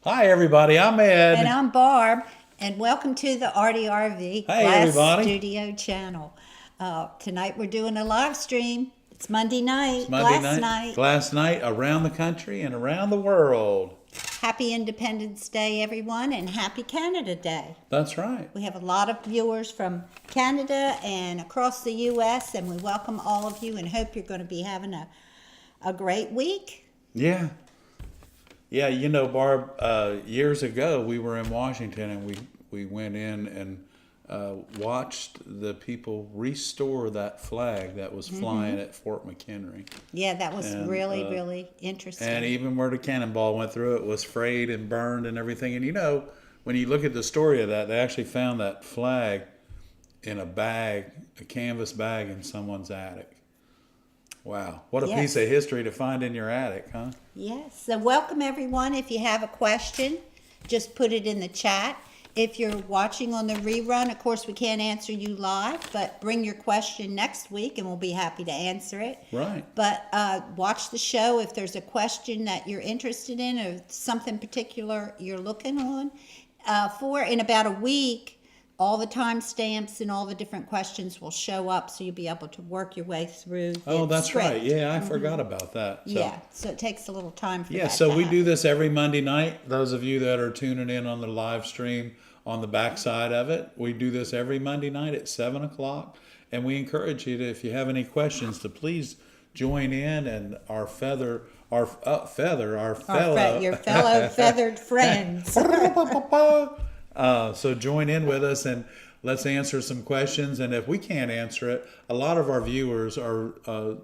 Hi, everybody. I'm Ed. And I'm Barb, and welcome to the ARTyRV Hey, Glass everybody. Studio channel. Tonight we're doing a live stream. It's Monday It's night, Monday glass night. Glass night around the country and around the world. Happy Independence Day, everyone, and Happy Canada Day. That's right. We have a lot of viewers from Canada and across the U.S., and we welcome all of you and hope you're going to be having a great week. Yeah. Yeah, you know, Barb, years ago we were in Washington and we went in and watched the people restore that flag that was flying at Fort McHenry. Yeah, that was And, really interesting. And even where the cannonball went through, it was frayed and burned and everything. And you know, when you look at the story of that, they actually found that flag in a bag, a canvas bag in someone's attic. Wow, what a piece of history to find in your attic, huh? Yes, so welcome everyone. If you have a question, just put it in the chat. If you're watching on the rerun, of course we can't answer you live, but bring your question next week and we'll be happy to answer it. Right. But watch the show if there's a question that you're interested in or something particular you're looking on for. In about a week, all the timestamps and all the different questions will show up, so you'll be able to work your way through the Oh, that's script. right. Yeah, I forgot about that. So, Yeah, so it takes a little time for yeah, that so to we happen. do this every Monday night. Those of you that are tuning in on the live stream on the backside of it, we do this every Monday night at 7 o'clock. And we encourage you to, if you have any questions, to please join in and our fellow Your fellow feathered friends. So join in with us and let's answer some questions. And if we can't answer it, a lot of our viewers are,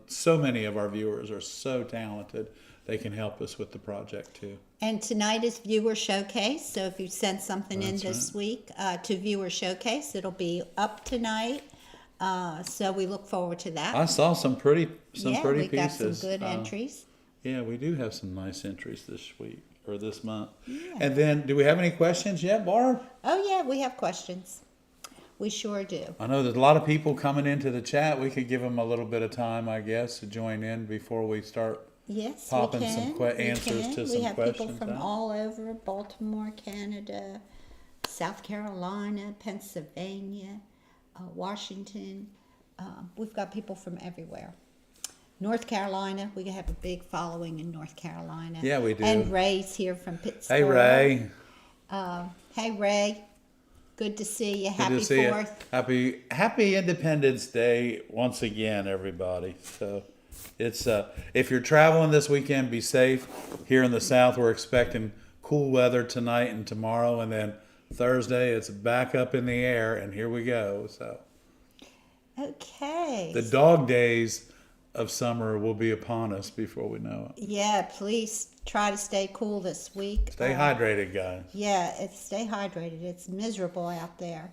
so many of our viewers are so talented. They can help us with the project too. And tonight is Viewer Showcase. So if you sent something in this week to Viewer Showcase, it'll be up tonight. So we look forward to that. I saw some pretty we pieces. got some good entries. Yeah, we do have some nice entries this week or this month. Yeah. And then, do we have any questions yet, Barb? Oh yeah, we have questions. We sure do. I know there's a lot of people coming into the chat. We could give them a little bit of time, I guess, to join in before we start. Yes, Popping we can. some answers to we some have questions people from out. all over: Baltimore, Canada, South Carolina, Pennsylvania, Washington. We've got people from everywhere. North Carolina, we have a big following in North Carolina. Yeah, we do. And Ray's here from Pittsburgh. Hey, Ray. Hey, Ray. Good to see you. Good Happy to see you. 4th. Happy Independence Day once again, everybody. So it's if you're traveling this weekend, be safe. Here in the South, we're expecting cool weather tonight and tomorrow, and then Thursday it's back up in the air, and here we go. So Okay. the dog days of summer will be upon us before we know it. Yeah, please try to stay cool this week. Stay hydrated, guys. Yeah, stay hydrated. It's miserable out there.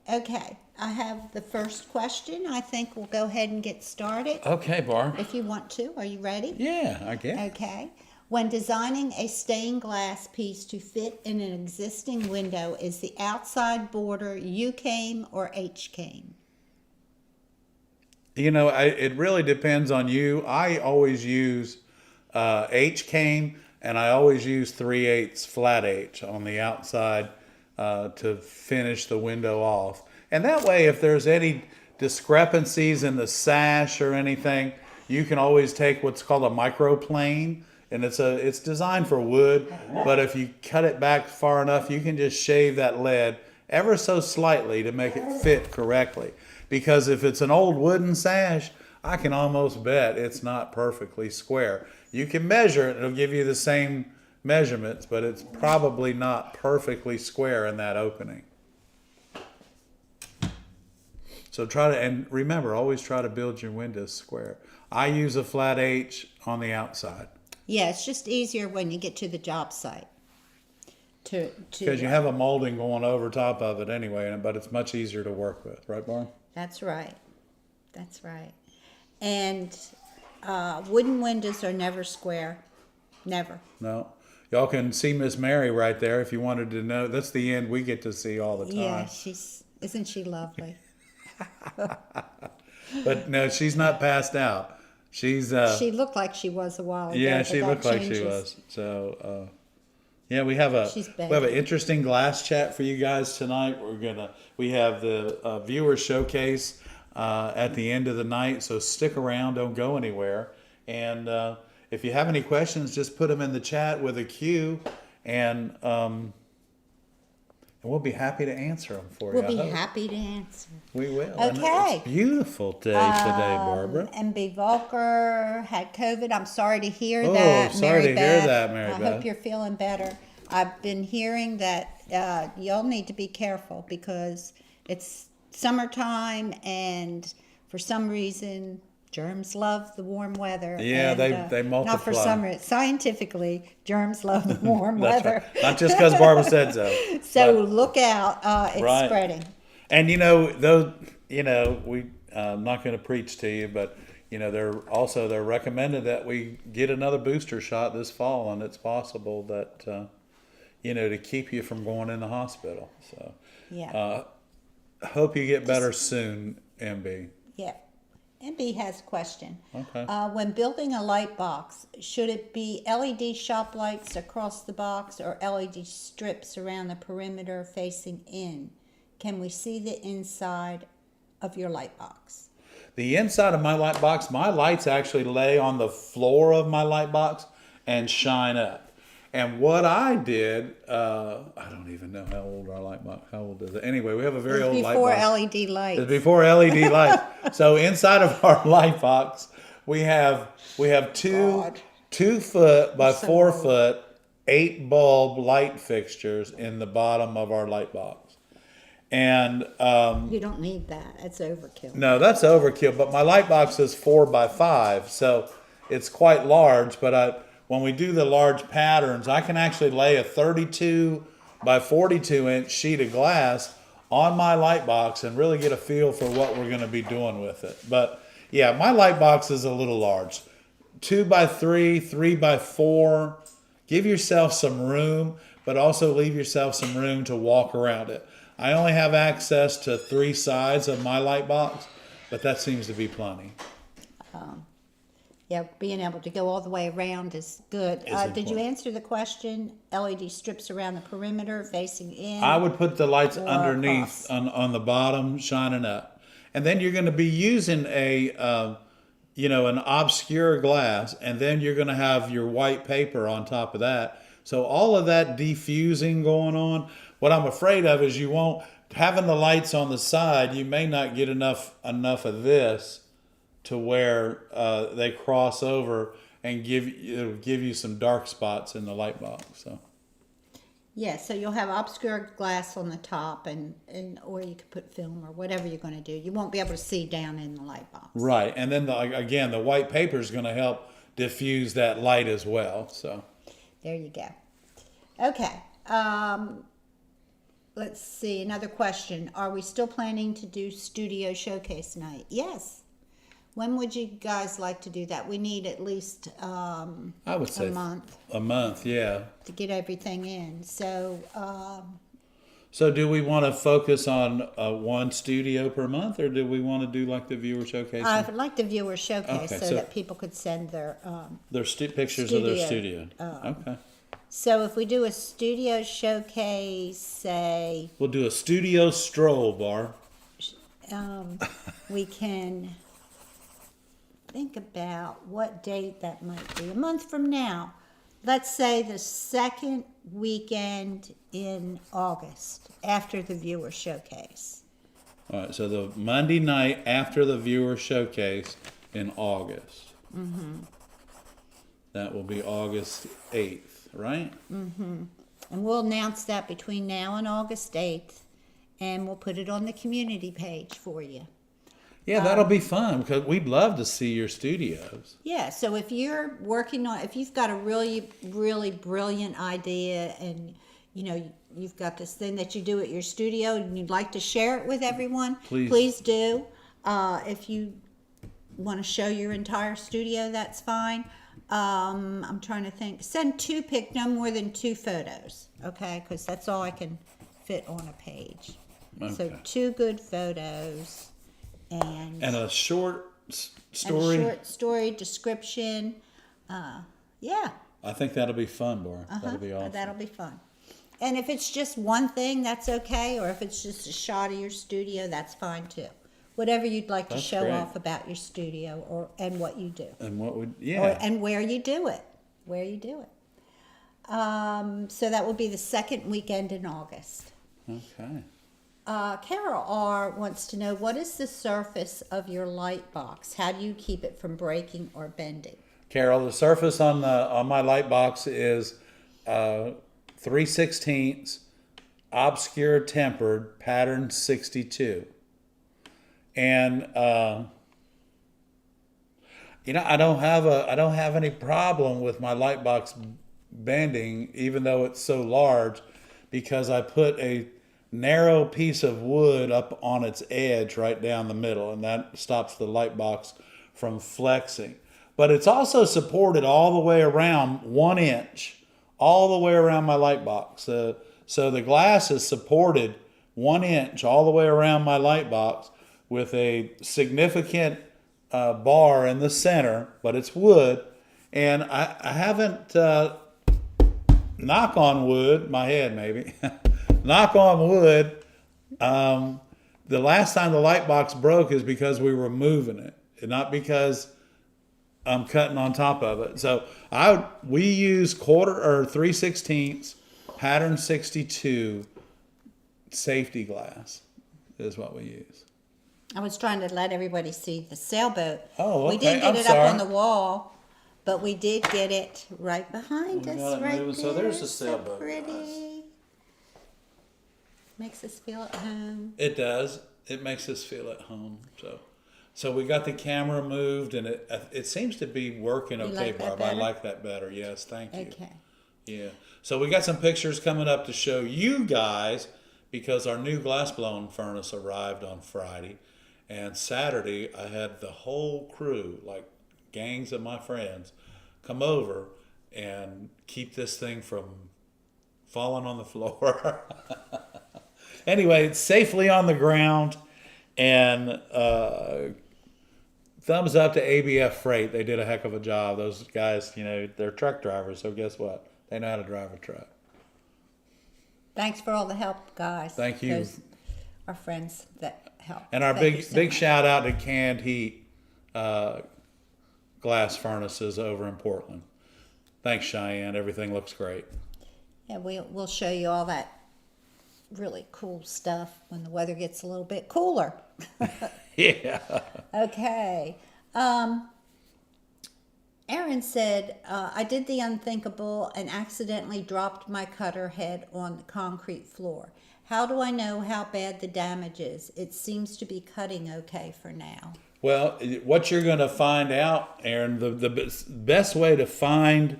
Okay, I have the first question. I think we'll go ahead and get started. Okay, Barb. If you want to. Are you ready? Yeah, I guess. Okay. When designing a stained glass piece to fit in an existing window, is the outside border U-came or H-came? You know, it really depends on you. I always use H-cane, and I always use 3/8 flat H on the outside to finish the window off. And that way, if there's any discrepancies in the sash or anything, you can always take what's called a microplane, and it's designed for wood. But if you cut it back far enough, you can just shave that lead ever so slightly to make it fit correctly. Because if it's an old wooden sash, I can almost bet it's not perfectly square. You can measure it, it'll give you the same measurements, but it's probably not perfectly square in that opening. So and remember, always try to build your windows square. I use a flat H on the outside. Yeah, it's just easier when you get to the job site. Because you have a molding going over top of it anyway, but it's much easier to work with, right, Barn? That's right. That's right. And wooden windows are never square. Never. No. Y'all can see Miss Mary right there if you wanted to know. That's the end we get to see all the time. Yeah, isn't she lovely? But no, she's not passed out. She's she looked like she was a while ago. yeah, but she that looked like changes. she was. So Yeah, we have an begging. interesting glass chat for you guys tonight. We have the viewer showcase at the end of the night, so stick around, don't go anywhere. And if you have any questions, just put them in the chat with a Q, and we'll be happy to answer them for you. We'll be I hope. happy to answer. We will. Okay. And it's a beautiful day today, Barbara. MB Volker had COVID. I'm sorry to hear Oh, that, sorry Mary to hear Beth. that, Mary I Beth. hope you're feeling better. I've been hearing that y'all need to be careful because it's summertime, and for some reason, germs love the warm weather. Yeah, and, they multiply. Not for some reason. Scientifically, germs love the warm That's weather. right. Not just because Barbara said so. So but- look out. It's Right. spreading. And we I'm not going to preach to you, but they're recommended that we get another booster shot this fall, and it's possible that to keep you from going in the hospital. So Yeah. hope you get better soon, MB. Yeah. MB has a question. Okay. When building a light box, should it be LED shop lights across the box or LED strips around the perimeter facing in? Can we see the inside of your light box? The inside of my light box, my lights actually lay on the floor of my light box and shine up. And what I did, I don't even know how old our light box, how old is it? Anyway, we have a very old light Before box. LED lights. It's before LED lights. So inside of our light box, we have two God. 2 foot by So 4 old. foot 8 bulb light fixtures in the bottom of our light box. And You don't need that. That's overkill. no, that's overkill. But my light box is 4 by 5, so it's quite large. But when we do the large patterns, I can actually lay a 32 by 42 inch sheet of glass on my light box and really get a feel for what we're going to be doing with it. But yeah, my light box is a little large. 2 by 3, 3 by 4. Give yourself some room, but also leave yourself some room to walk around it. I only have access to 3 sides of my light box, but that seems to be plenty. Yeah, being able to go all the way around is good. Did you important. answer the question? LED strips around the perimeter facing in? I would put the lights Or underneath across. on the bottom, shining up. And then you're going to be using an obscure glass, and then you're going to have your white paper on top of that. So all of that diffusing going on. What I'm afraid of is having the lights on the side, you may not get enough of this to where they cross over and it'll give you some dark spots in the light box. So Yeah, so you'll have obscure glass on the top, and or you could put film or whatever you're going to do. You won't be able to see down in the light box. right, and then the white paper is going to help diffuse that light as well. So There you go. Okay. Let's see. Another question. Are we still planning to do studio showcase night? Yes. When would you guys like to do that? We need at least I would say a month a month, yeah. to get everything in. So So do we want to focus on one studio per month, or do we want to do like the viewer showcase? I would like the viewer showcase Okay, so so- that people could send their Their pictures of their studio. studio. Okay. So if we do a studio showcase, say, We'll do a studio stroll bar. we can think about what date that might be. A month from now. Let's say the second weekend in August after the viewer showcase. All right, so the Monday night after the viewer showcase in August. Mm-hmm. That will be August 8th, right? And we'll announce that between now and August 8th, and we'll put it on the community page for you. Yeah, that'll be fun because we'd love to see your studios. Yeah, so if you're if you've got a really, really brilliant idea, and you've got this thing that you do at your studio and you'd like to share it with everyone, Please. do. If you want to show your entire studio, that's fine. I'm trying to think. Send no more than 2 photos, okay? Because that's all I can fit on a page. So Okay. 2 good photos and a short and story. a short story description. Yeah. I think that'll be fun, Bar. That'll be awesome. That'll be fun. And if it's just one thing, that's okay. Or if it's just a shot of your studio, that's fine too. Whatever you'd like to show great. off about your studio and what you do. And what would, yeah. And where you do it. Where you do it. So that will be the second weekend in August. Okay. Carol R. wants to know, what is the surface of your light box? How do you keep it from breaking or bending? Carol, the surface on my light box is 3/16 obscure tempered pattern 62. And I don't have any problem with my light box bending, even though it's so large, because I put a narrow piece of wood up on its edge right down the middle, and that stops the light box from flexing. But it's also supported all the way around 1 inch, all the way around my light box. So the glass is supported 1 inch all the way around my light box with a significant bar in the center, but it's wood. And I haven't, knock on wood, my head maybe, knock on wood, the last time the light box broke is because we were moving it, and not because I'm cutting on top of it. So we use 3/16 pattern 62 safety glass is what we use. I was trying to let everybody see the sailboat. Oh, okay. We did get I'm it sorry. up on the wall, but we did get it right behind us. got it Right moving. there. So there's the sailboat, So pretty. guys. Makes us feel at home. It does. It makes us feel at home. So we got the camera moved, and it seems to be working You okay, like that Barb. I better? like that better. Yes, thank you. Okay. Yeah. So we got some pictures coming up to show you guys, because our new glass blown furnace arrived on Friday, and Saturday I had the whole crew, like gangs of my friends, come over and keep this thing from falling on the floor. Anyway, it's safely on the ground, and thumbs up to ABF Freight. They did a heck of a job. Those guys, they're truck drivers, so guess what? They know how to drive a truck. Thanks for all the help, guys. Thank you. Those are friends that help. And our Thank you big so big much. shout out to Canned Heat glass furnaces over in Portland. Thanks, Cheyenne. Everything looks great. Yeah, we'll show you all that really cool stuff when the weather gets a little bit cooler. Yeah. Okay. Aaron said, I did the unthinkable and accidentally dropped my cutter head on the concrete floor. How do I know how bad the damage is? It seems to be cutting okay for now. Well, what you're going to find out, Aaron, the best way to find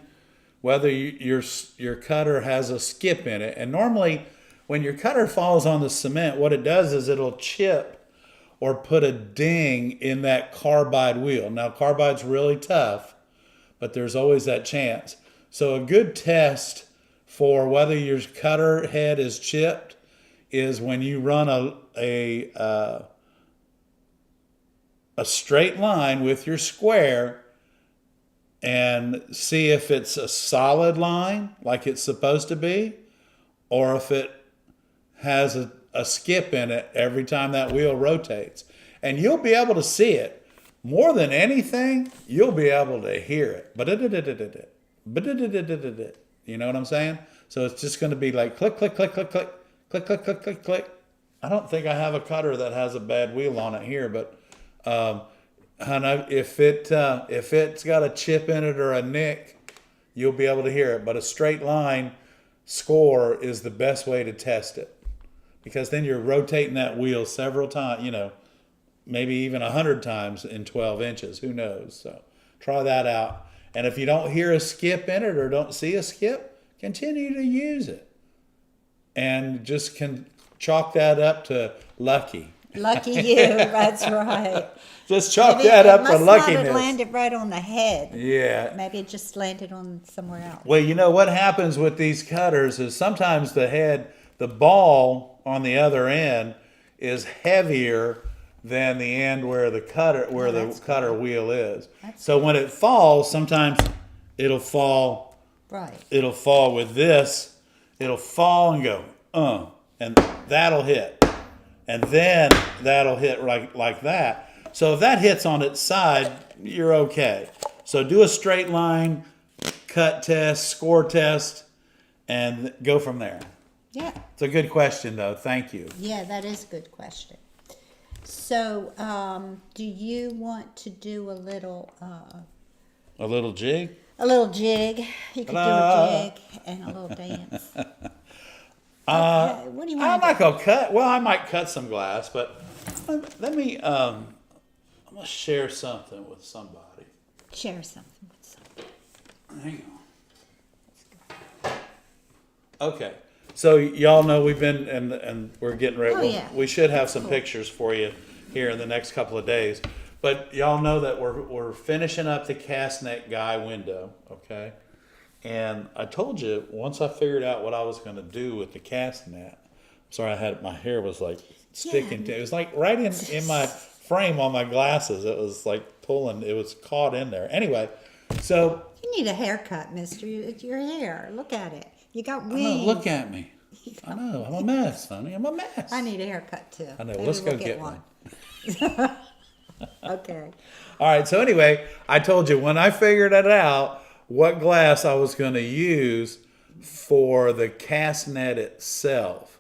whether your cutter has a skip in it, and normally when your cutter falls on the cement, what it does is it'll chip or put a ding in that carbide wheel. Now, carbide's really tough, but there's always that chance. So a good test for whether your cutter head is chipped is when you run a straight line with your square and see if it's a solid line like it's supposed to be, or if it has a skip in it every time that wheel rotates. And you'll be able to see it. More than anything, you'll be able to hear it. You know what I'm saying? So it's just going to be like click, click, click, click, click, click, click, click, click, click. I don't think I have a cutter that has a bad wheel on it here, but if it's got a chip in it or a nick, you'll be able to hear it. But a straight line score is the best way to test it, because then you're rotating that wheel several times, maybe even 100 times in 12 inches. Who knows? So try that out. And if you don't hear a skip in it or don't see a skip, continue to use it. And just can chalk that up to lucky. Lucky you, that's right. Just chalk Maybe that it up must to not luckiness. have landed right on the head. Yeah. Maybe it just landed on somewhere else. Well, what happens with these cutters is sometimes the ball on the other end is heavier than the end where the cutter wheel is. So when it falls, sometimes it'll fall Right. it'll fall with this. It'll fall and go, and that'll hit. And then that'll hit like that. So if that hits on its side, you're okay. So do a straight line, cut test, score test, and go from there. Yeah. It's a good question, though. Thank you. Yeah, that is a good question. So, do you want to do a little jig? A little jig. You could do a jig and a little dance. Okay, what do you want I'm to not going to cut. Well, I might cut some glass, but let me, I'm going to share something with somebody. share something with somebody? Hang on. Okay. So y'all know we've been, and we're getting ready. Oh, yeah. We should have some Cool. pictures for you here in the next couple of days. But y'all know that we're finishing up the cast net guy window, okay? And I told you, once I figured out what I was going to do with the cast net, sorry, my hair was like sticking to it. It was like right in my frame on my glasses. It was like pulling, it was caught in there. Anyway, so. You need a haircut, mister. It's your hair. Look at it. You got I wings. know, look at me. I know, I'm a mess, honey. I'm a mess. I need a haircut too. I know, Maybe let's we'll go get one. Okay. All right, so anyway, I told you when I figured it out, what glass I was going to use for the cast net itself,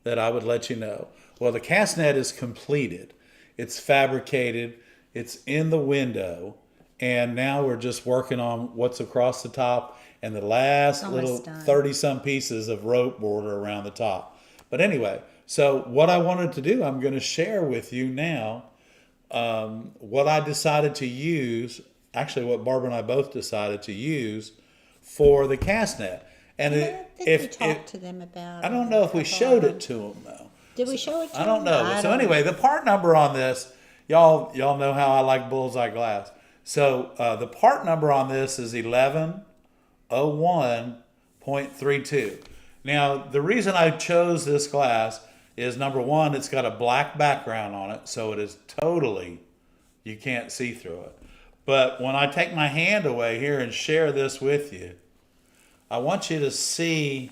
that I would let you know. Well, the cast net is completed. It's fabricated. It's in the window. And now we're just working on what's across the top and the last Almost little done. 30-some pieces of rope border around the top. But anyway, so what I wanted to do, I'm going to share with you now what I decided to use, actually what Barbara and I both decided to use for the cast net. And I think we talked to them about I don't it know if we a couple showed of it to them though. Did we show it to I don't them? know. So anyway, the part number on this, y'all know how I like bullseye glass. So the part number on this is 1101.32. Now, the reason I chose this glass is, number one, it's got a black background on it, so it is totally, you can't see through it. But when I take my hand away here and share this with you, I want you to see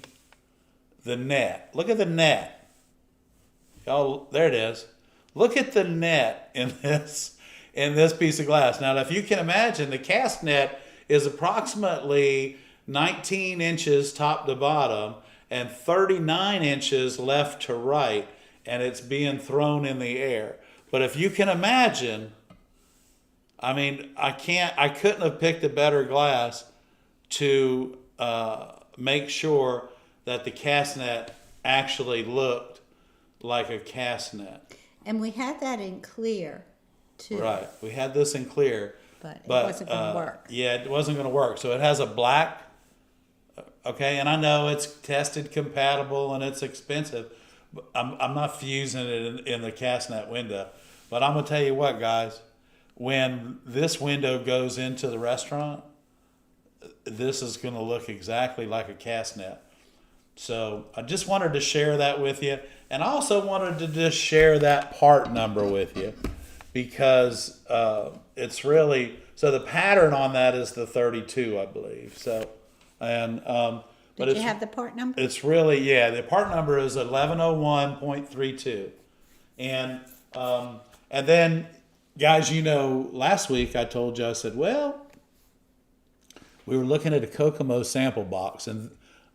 the net. Look at the net. Y'all, there it is. Look at the net in this piece of glass. Now, if you can imagine, the cast net is approximately 19 inches top to bottom and 39 inches left to right, and it's being thrown in the air. But if you can imagine, I mean, I couldn't have picked a better glass to make sure that the cast net actually looked like a cast net. And we had that in clear, too. Right. We had this in clear. But it wasn't going to work. Yeah, it wasn't going to work. So it has a black, okay, and I know it's tested compatible and it's expensive. But I'm not fusing it in the cast net window. But I'm going to tell you what, guys. When this window goes into the restaurant, this is going to look exactly like a cast net. So I just wanted to share that with you. And I also wanted to just share that part number with you because it's really, so the pattern on that is the 32, I believe. So, and, but Did you have the part number? It's really, yeah, the part number is 1101.32. And then, guys, you know, last week I told you, I said, well, we were looking at a Kokomo sample box, and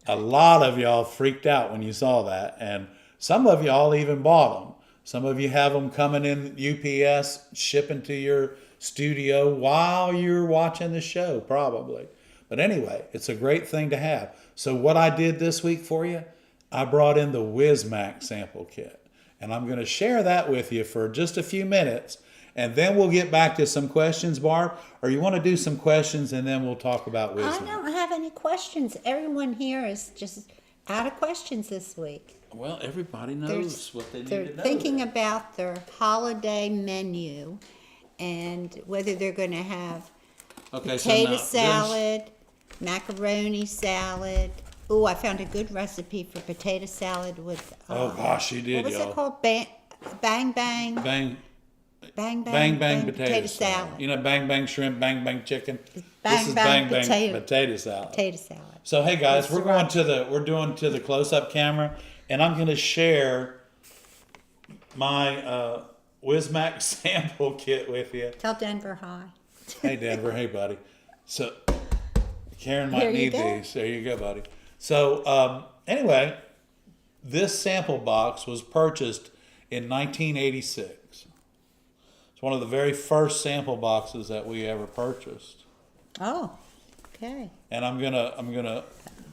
a lot of y'all freaked out when you saw that, and some of y'all even bought them. Some of you have them coming in UPS, shipping to your studio while you're watching the show, probably. But anyway, it's a great thing to have. So what I did this week for you, I brought in the Wismac sample kit, and I'm going to share that with you for just a few minutes. And then we'll get back to some questions, Barb. Or you want to do some questions and then we'll talk about Wismac? I don't have any questions. Everyone here is just out of questions this week. Well, everybody knows what they need They're to know. thinking about their holiday menu and whether they're going to have potato salad, macaroni salad. Oh, I found a good recipe for potato salad with. Oh gosh, you did, What was y'all. it called? Bang bang. Bang. Bang, Bang bang potato salad. You know, bang bang shrimp, bang bang chicken. Bang, This is bang, bang bang potato- potato salad. Potato salad. So hey guys, It's we're going to the close up camera, and I'm going to share my Wismac sample kit with you. Tell Denver hi. Hey Denver, hey buddy. So Karen might Here you need go. these. There you go, buddy. So anyway, this sample box was purchased in 1986. It's one of the very first sample boxes that we ever purchased. Oh, okay. And I'm gonna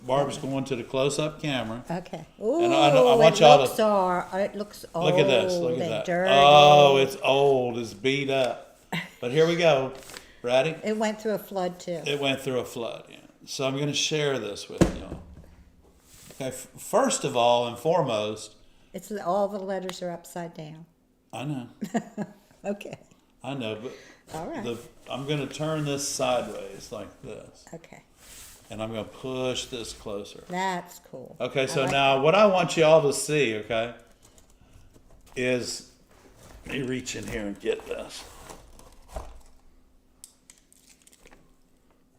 Barb's going to the close-up camera. Okay. Ooh, And I want y'all to it looks old. look at this. Look at and that. dirty. Oh, it's old. It's beat up. But here we go. Ready? It went through a flood too. It went through a flood. Yeah. So I'm going to share this with you. Okay. First of all and foremost, It's all the letters are upside down. I know. Okay. I know, but All right. I'm going to turn this sideways like this, Okay. and I'm going to push this closer. That's cool. Okay, so I like now what I want you all to see, okay, is let me reach in here and get this.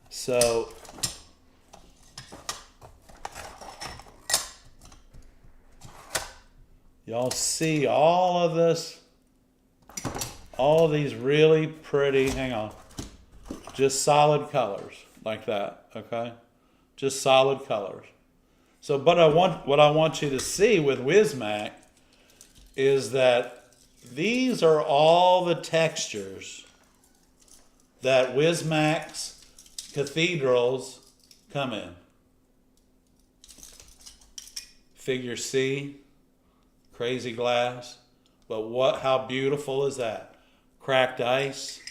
So y'all see all of this, all of these really pretty, hang on, just solid colors like that, okay? Just solid colors. So, but what I want you to see with Wismac is that these are all the textures that Wismac's cathedrals come in. Figure C, crazy glass, but how beautiful is that? Cracked ice.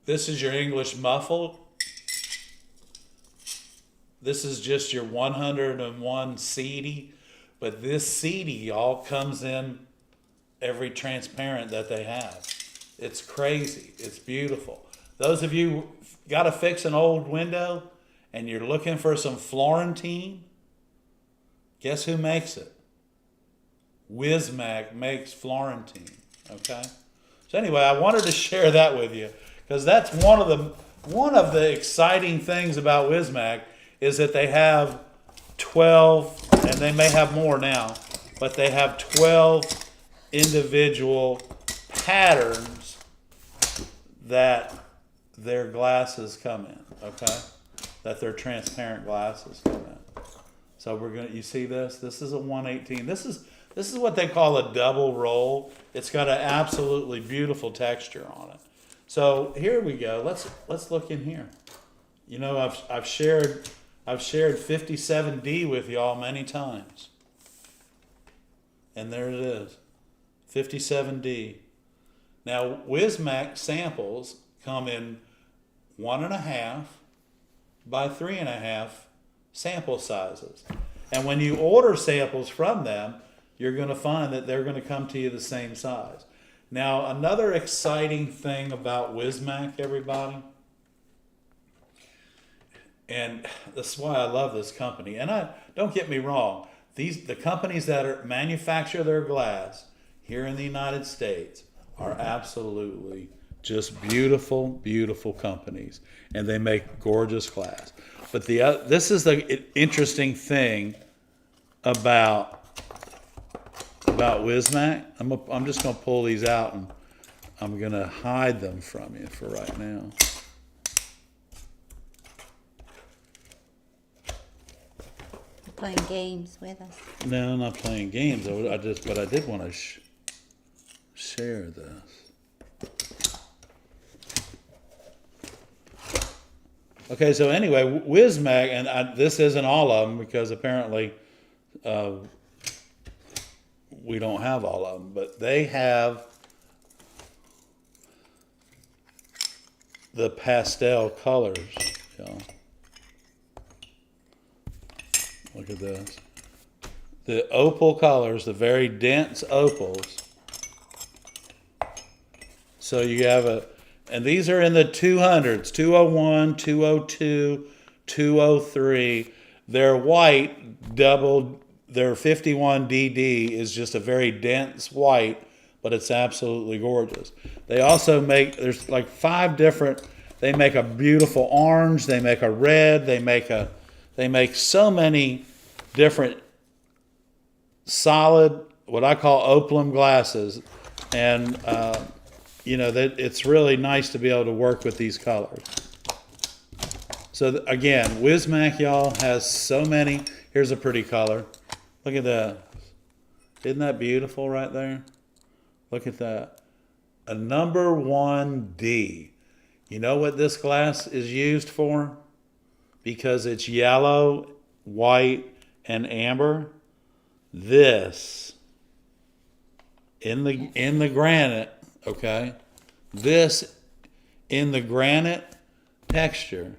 This is your English muffled. This is just your 101 seedy, but this seedy, y'all, comes in every transparent that they have. It's crazy. It's beautiful. Those of you got to fix an old window and you're looking for some Florentine, guess who makes it? Wismac makes Florentine, okay? So anyway, I wanted to share that with you because that's one of the exciting things about Wismac is that they have 12, and they may have more now, but they have 12 individual patterns that their glasses come in, okay? That their transparent glasses come in. So you see this? This is a 118. This is what they call a double roll. It's got an absolutely beautiful texture on it. So here we go. Let's look in here. You know, I've shared 57D with y'all many times. And there it is. 57D. Now, Wismac samples come in 1.5 by 3.5 sample sizes. And when you order samples from them, you're going to find that they're going to come to you the same size. Now, another exciting thing about Wismac, everybody, and that's why I love this company. And don't get me wrong, the companies that manufacture their glass here in the United States are absolutely just beautiful, beautiful companies, and they make gorgeous glass. But this is the interesting thing about Wismac. I'm just going to pull these out and I'm going to hide them from you for right now. Playing games with us. No, I'm not playing games. But I did want to share this. Okay, so anyway, Wismac, and this isn't all of them because apparently we don't have all of them, but they have the pastel colors. You know. Look at this. The opal colors, the very dense opals. So you have and these are in the 200s, 201, 202, 203. They're white, doubled. Their 51DD is just a very dense white, but it's absolutely gorgeous. They also make, there's like 5 different, they make a beautiful orange, they make a red, they make so many different solid, what I call opalum glasses. And, that it's really nice to be able to work with these colors. So again, Wismac, y'all, has so many. Here's a pretty color. Look at that. Isn't that beautiful right there? Look at that. A number 1D. You know what this glass is used for? Because it's yellow, white, and amber. This in the granite, okay? This in the granite texture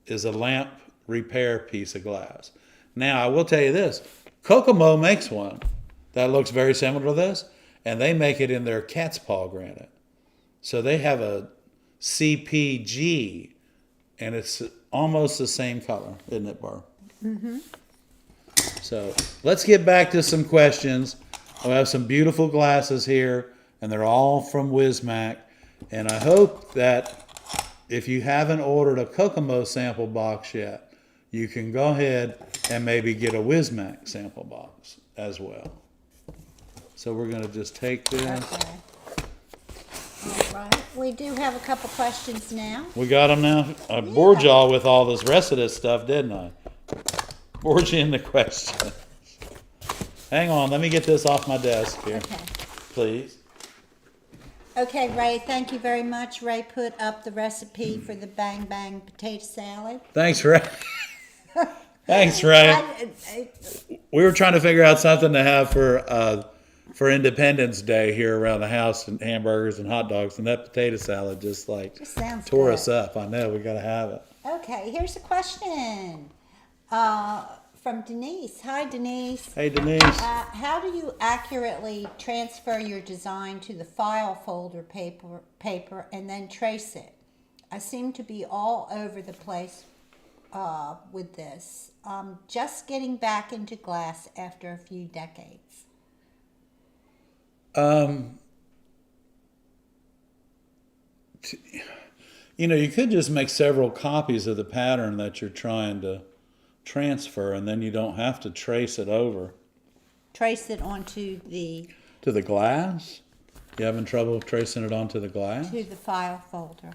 is a lamp repair piece of glass. Now, I will tell you this. Kokomo makes one that looks very similar to this, and they make it in their cat's paw granite. So they have a CPG, and it's almost the same color, isn't it, Barb? Mm-hmm. So let's get back to some questions. We have some beautiful glasses here, and they're all from Wismac. And I hope that if you haven't ordered a Kokomo sample box yet, you can go ahead and maybe get a Wismac sample box as well. So we're going to just take this. Okay. All right. We do have a couple questions now. We got them now. I bored y'all with all this rest of this stuff, didn't I? Bored you in the questions. Hang on. Let me get this off my desk here. Okay. Please. Okay, Ray, thank you very much. Ray put up the recipe for the Bang Bang potato salad. Thanks, Ray. Thanks, Ray. We were trying to figure out something to have for Independence Day here around the house, and hamburgers and hot dogs, and that potato salad just tore us up. I know, we got to have it. Okay, here's a question from Denise. Hi, Denise. Hey, Denise. How do you accurately transfer your design to the file folder paper and then trace it? I seem to be all over the place with this. Just getting back into glass after a few decades. You could just make several copies of the pattern that you're trying to transfer, and then you don't have to trace it over. Trace it onto the... To the glass? You having trouble tracing it onto the glass? To the file folder.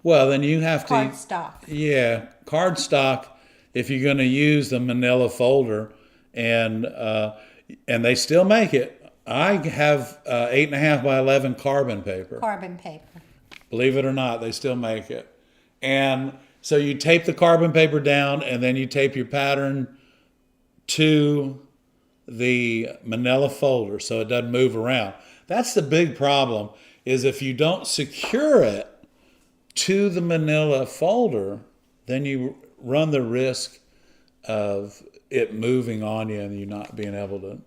Well, then you have to... Cardstock. Yeah, cardstock, if you're going to use the manila folder, and they still make it. I have 8.5 by 11 carbon paper. Carbon paper. Believe it or not, they still make it. And so you tape the carbon paper down, and then you tape your pattern to the manila folder so it doesn't move around. That's the big problem, is if you don't secure it to the manila folder, then you run the risk of it moving on you and you not being able to,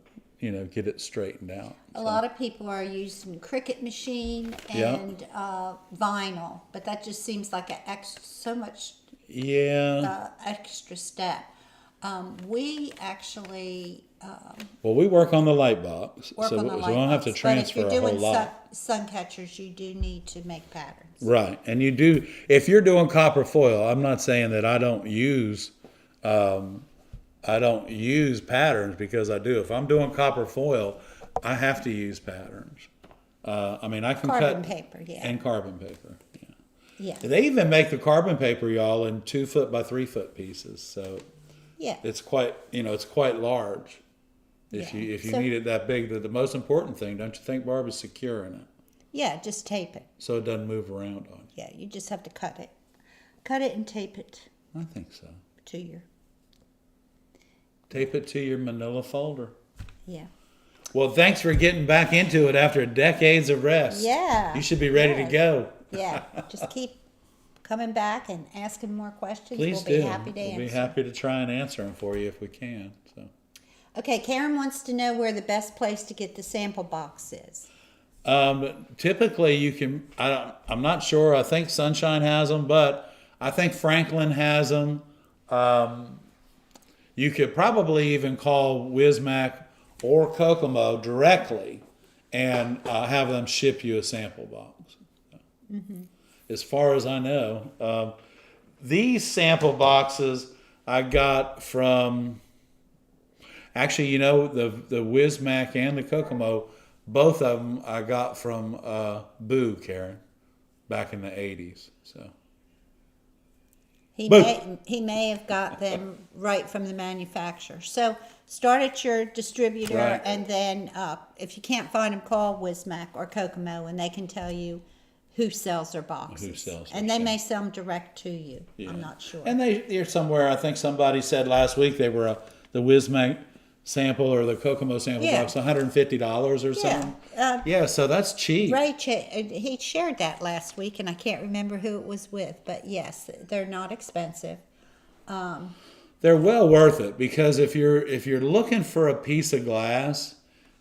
get it straightened out. A lot of people are using Cricut machine and vinyl, but that just seems like so much extra step. We actually we work on the light box, so we don't have to transfer a whole lot. But if you're doing sun catchers, you do need to make patterns. Right, and you do. If you're doing copper foil, I'm not saying that I don't use patterns, because I do. If I'm doing copper foil, I have to use patterns. I can carbon cut paper, and carbon paper. Yeah. They even make the carbon paper, y'all, in 2 foot by 3 foot pieces. So it's quite large. If you need it that big, the most important thing, don't you think, Barb, is securing it? Yeah, just tape it. So it doesn't move around on you. Yeah, you just have to cut it and tape it. I think so. Tape it to your manila folder. Yeah. Well, thanks for getting back into it after decades of rest. Yeah. You should be ready to go. Yeah. Just keep coming back and asking more questions. Please We'll do. be happy to answer. We'll be happy to try and answer them for you if we can. So. Okay, Karen wants to know where the best place to get the sample box is. Typically, you can. I'm not sure. I think Sunshine has them, but I think Franklin has them. You could probably even call Wismac or Kokomo directly and have them ship you a sample box. As far as I know, these sample boxes I got from, actually, you know, the Wismac and the Kokomo, both of them I got from Boo, Karen, back in the 80s. So He Boo. he may have got them right from the manufacturer. So start at your distributor, Right. and then if you can't find them, call Wismac or Kokomo, and they can tell you who sells their boxes. Who sells and their they may sell them direct to you. Yeah. I'm not sure. And they're somewhere, I think somebody said last week they were the Wismac sample or the Kokomo sample Yeah. box, $150 or something. Yeah, so that's cheap. Ray, he shared that last week, and I can't remember who it was with, but yes, they're not expensive. They're well worth it, because if you're looking for a piece of glass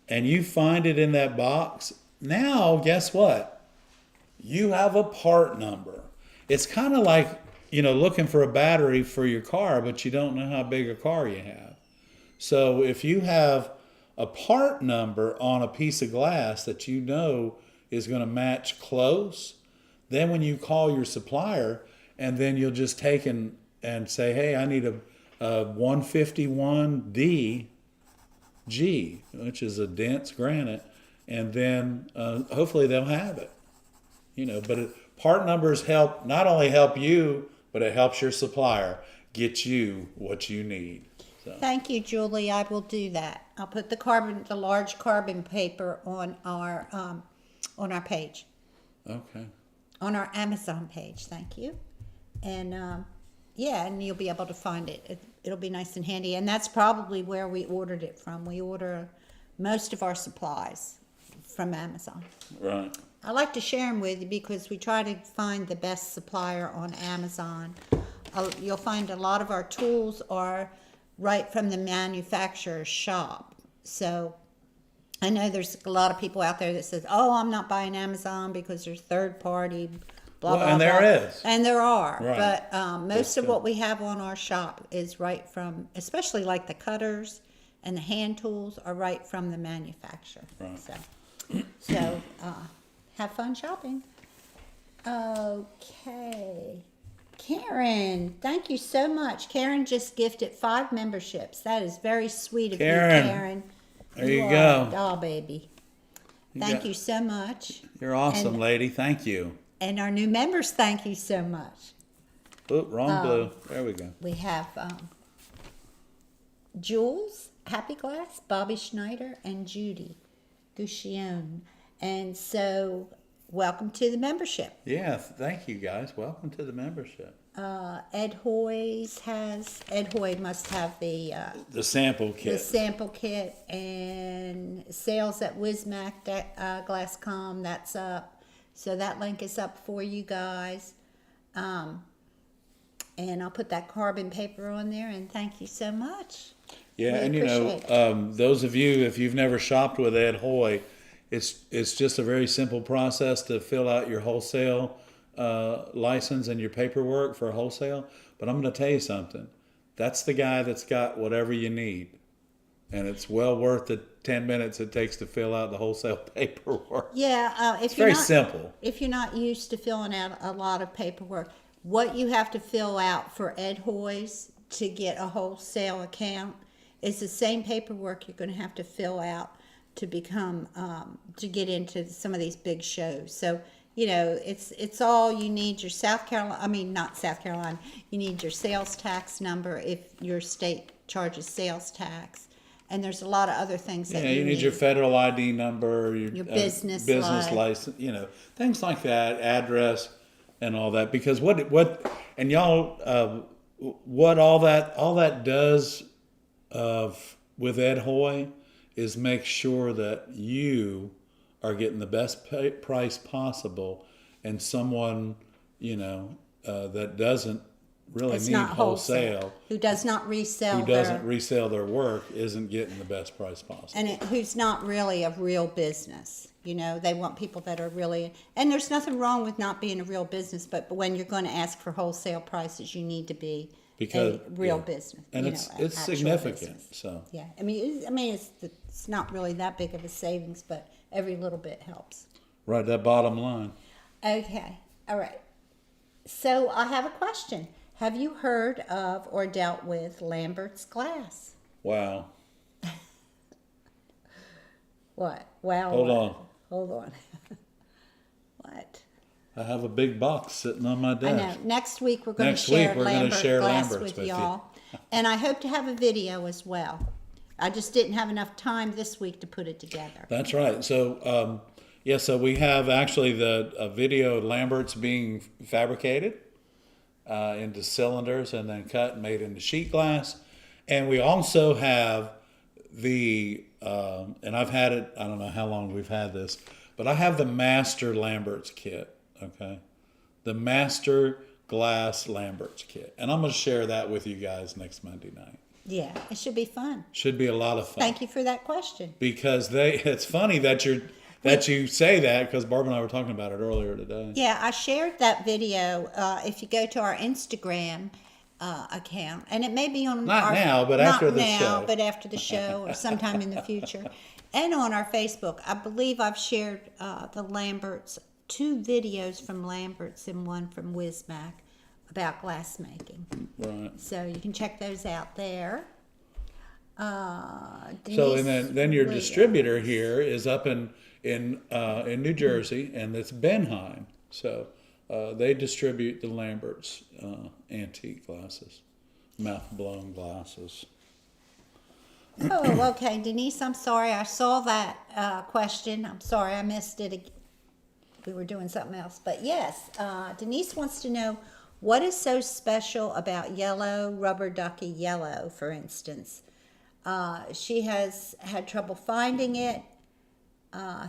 and you find it in that box, now guess what? You have a part number. It's kind of like, looking for a battery for your car, but you don't know how big a car you have. So if you have a part number on a piece of glass that you know is going to match close, then when you call your supplier, and then you'll just take and say, hey, I need a 151D G, which is a dense granite, and then hopefully they'll have it. But part numbers not only help you, but it helps your supplier get you what you need. So. Thank you, Julie. I will do that. I'll put the large carbon paper on our page, Okay. on our Amazon page. Thank you. And and you'll be able to find it. It'll be nice and handy. And that's probably where we ordered it from. We order most of our supplies from Amazon. Right. I like to share them with you because we try to find the best supplier on Amazon. You'll find a lot of our tools are right from the manufacturer's shop. So I know there's a lot of people out there that says, oh, I'm not buying Amazon because there's third party, blah, blah, And blah. there is. And there are. Right. But most of true. what we have on our shop is right from, especially like the cutters and the hand tools are right from the manufacturer. Right. So have fun shopping. Okay. Karen, thank you so much. Karen just gifted 5 memberships. That is very sweet of Karen, you, Karen. there you are go. a doll baby. Thank you so much. You're awesome, And- lady. Thank you. And our new members, thank you so much. Oop, wrong blue. There we go. We have Jules, Happy Glass, Bobby Schneider, and Judy Gouchion. And so, welcome to the membership. Yeah, thank you guys. Welcome to the membership. Ed Hoy must have the sample kit. sample kit, and sales at Wismac Glasscom, that's up. So that link is up for you guys. And I'll put that carbon paper on there, and thank you so much. Yeah, We and appreciate those of you, if you've never shopped with Ed Hoy, it's just a very simple process to fill out your wholesale license and your paperwork for wholesale. But I'm going to tell you something. That's the guy that's got whatever you need. And it's well worth the 10 minutes it takes to fill out the wholesale paperwork. Yeah, It's very simple. If you're not used to filling out a lot of paperwork, what you have to fill out for Ed Hoy's to get a wholesale account is the same paperwork you're going to have to fill out to become to get into some of these big shows. So it's all you need. Your not South Carolina. You need your sales tax number if your state charges sales tax, and there's a lot of other things that You need your federal ID number, your business license, things like that, address, and all that. Because what and y'all, what all that does with Ed Hoy is make sure that you are getting the best price possible, and someone that doesn't really It's need not wholesale, who does not resell who doesn't resell their work, isn't getting the best price possible. and who's not really a real business. They want people that are really, and there's nothing wrong with not being a real business, but when you're going to ask for wholesale prices, you need to be because a real business. and you it's know, it's actual significant. business. So Yeah, I mean, it's not really that big of a savings, but every little bit helps. right, that bottom line. Okay, all right. So I have a question. Have you heard of or dealt with Lambert's glass? Wow. What? Wow. Hold what? on. Hold on. What? I have a big box sitting on my I desk. know. Next week we're going to Next week share we're going to Lambert share glass Lamberts with with y'all. And I hope to have a video as well. I just didn't have enough time this week to put it together. That's right. So, yeah, so we have actually a video of Lamberts being fabricated into cylinders and then cut and made into sheet glass. And we also have and I've had it, I don't know how long we've had this, but I have the Master Lamberts kit, okay? The Master Glass Lamberts kit. And I'm going to share that with you guys next Monday night. Yeah, it should be fun. Should be a lot of fun. Thank you for that question. Because it's funny that you say that, because Barb and I were talking about it earlier today. Yeah, I shared that video. If you go to our Instagram account, and it may be on Not now, but after the show. but after the show or sometime in the future, and on our Facebook. I believe I've shared the Lamberts, 2 videos from Lamberts and 1 from Wismac about glass making. Right. So you can check those out there. So Denise, and then your where you distributor here is up in New Jersey, and it's Benheim. So they distribute the Lamberts antique glasses, mouth blown glasses. Oh, okay, Denise, I'm sorry. I saw that question. I'm sorry I missed it. We were doing something else. But yes, Denise wants to know, what is so special about yellow, rubber ducky yellow, for instance? She has had trouble finding it.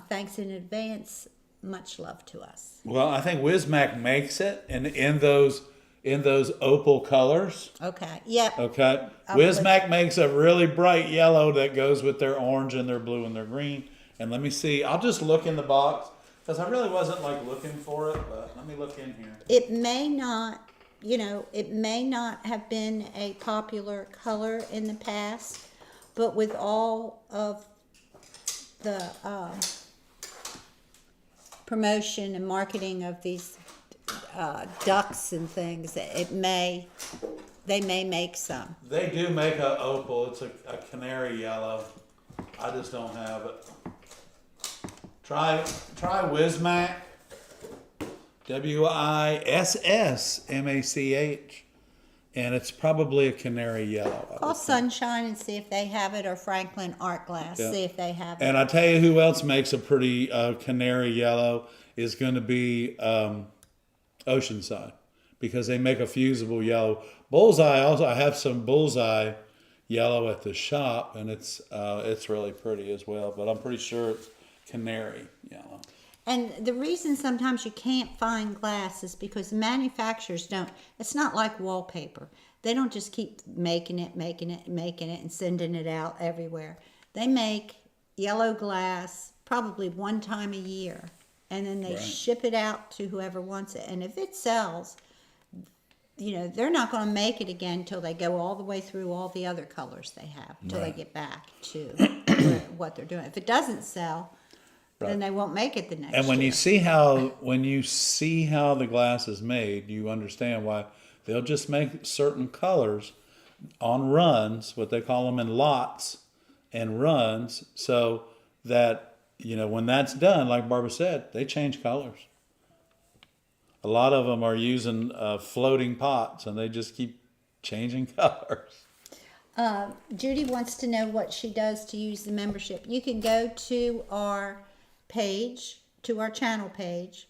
Thanks in advance. Much love to us. Well, I think Wismac makes it in those opal colors. Okay, yep. Okay. Wismac makes a really bright yellow that goes with their orange and their blue and their green. And let me see. I'll just look in the box because I really wasn't looking for it, but let me look in here. It may not, it may not have been a popular color in the past, but with all of the promotion and marketing of these ducks and things, they may make some. They do make a opal. It's a canary yellow. I just don't have it. Try Wismac. WISSMACH. And it's probably a canary yellow. Call Sunshine and see if they have it, or Franklin Art Glass, see if they have it. And I tell you who else makes a pretty canary yellow is going to be Oceanside, because they make a fusible yellow. Bullseye also, I have some Bullseye yellow at the shop, and it's really pretty as well. But I'm pretty sure it's canary yellow. And the reason sometimes you can't find glass is because manufacturers don't, it's not like wallpaper. They don't just keep making it, and sending it out everywhere. They make yellow glass probably one time a year, and then they ship it out to whoever wants it. And if it sells, they're not going to make it again until they go all the way through all the other colors they have, until they get back to what they're doing. If it doesn't sell, then they won't make it the next year. And when you see how the glass is made, you understand why they'll just make certain colors on runs, what they call them in lots and runs, so that when that's done, like Barbara said, they change colors. A lot of them are using floating pots, and they just keep changing colors. Judy wants to know what she does to use the membership. You can go to our page, to our channel page,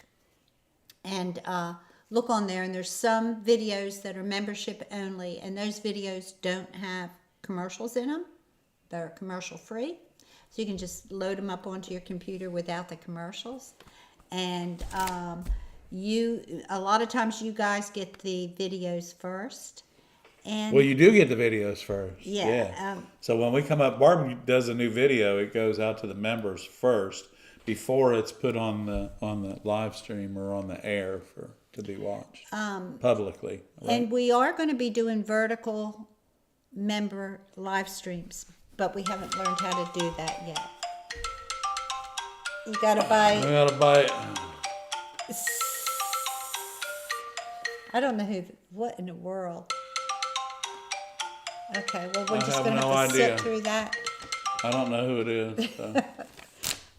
and look on there, and there's some videos that are membership only, and those videos don't have commercials in them. They're commercial free, so you can just load them up onto your computer without the commercials. And a lot of times you guys get the videos first. And Well, you do get the videos first. Yeah, So when we come up, Barb does a new video, it goes out to the members first, before it's put on the live stream or on the air to be watched publicly. Right? And we are going to be doing vertical member live streams, but we haven't learned how to do that yet. You gotta buy. We gotta buy it. I don't know what in the world. Okay, well we're just gonna no have to idea. sit through that. I don't know who it is. So.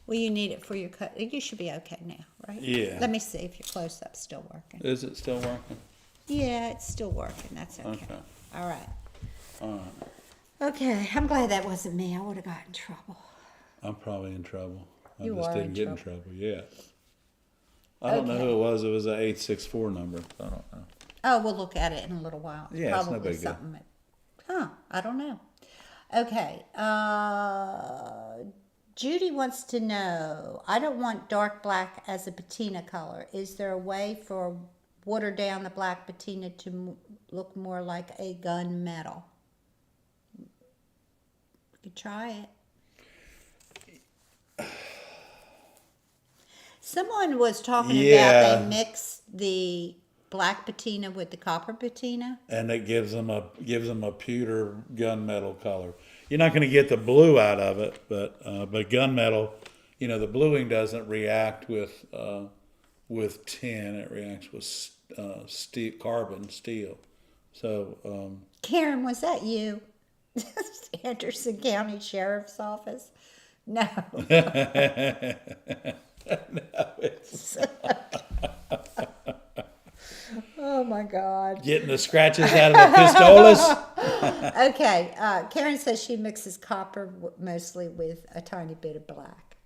Well, you need it for your cut. You should be okay now, right? Yeah. Let me see if your close-up's still working. Is it still working? Yeah, it's still working. That's okay. Okay. All right. All right. Okay, I'm glad that wasn't me. I would have gotten in trouble. I'm probably in trouble. I You just are didn't in get in trouble. trouble yet. I don't know Okay. who it was. It was an 864 number. I don't know. Oh, we'll look at it in a little while. Yeah, it's no Probably big deal. something. I don't know. Okay. Judy wants to know, I don't want dark black as a patina color. Is there a way for water down the black patina to look more like a gunmetal? You could try it. Someone was talking Yeah. about they mix the black patina with the copper patina. And it gives them a pewter gunmetal color. You're not going to get the blue out of it, but gunmetal, the bluing doesn't react with tin. It reacts with carbon steel. So Karen, was that you? Anderson County Sheriff's Office? No. Oh my God. getting the scratches out of the pistolas. Okay, Karen says she mixes copper mostly with a tiny bit of black.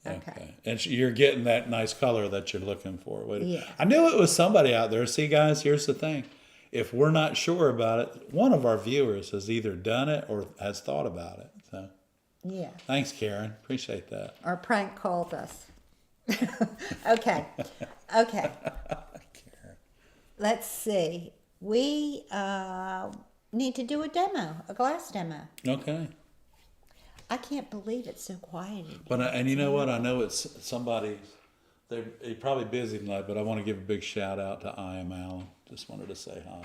Okay. And you're getting that nice color that you're looking for. Yeah. I knew it was somebody out there. See, guys, here's the thing. If we're not sure about it, one of our viewers has either done it or has thought about it. So, Yeah. thanks, Karen. Appreciate that. Our prank called us. Okay. Okay. Let's see. We need to do a demo, a glass demo. Okay. I can't believe it's so quiet in here. But and you know what? I know it's somebody. They're probably busy tonight, but I want to give a big shout out to I Am Allen. Just wanted to say hi.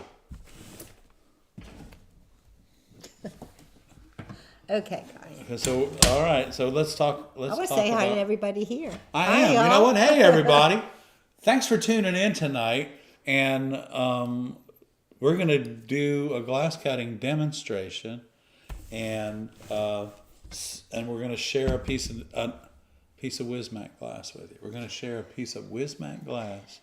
Okay, guys. Okay, so all right, so let's talk. I want to say hi to everybody here. I Hi, am. You know y'all. what? Hey, everybody. Thanks for tuning in tonight. And we're going to do a glass cutting demonstration. And we're going to share a piece of Wismac glass with you. We're going to share a piece of Wismac glass,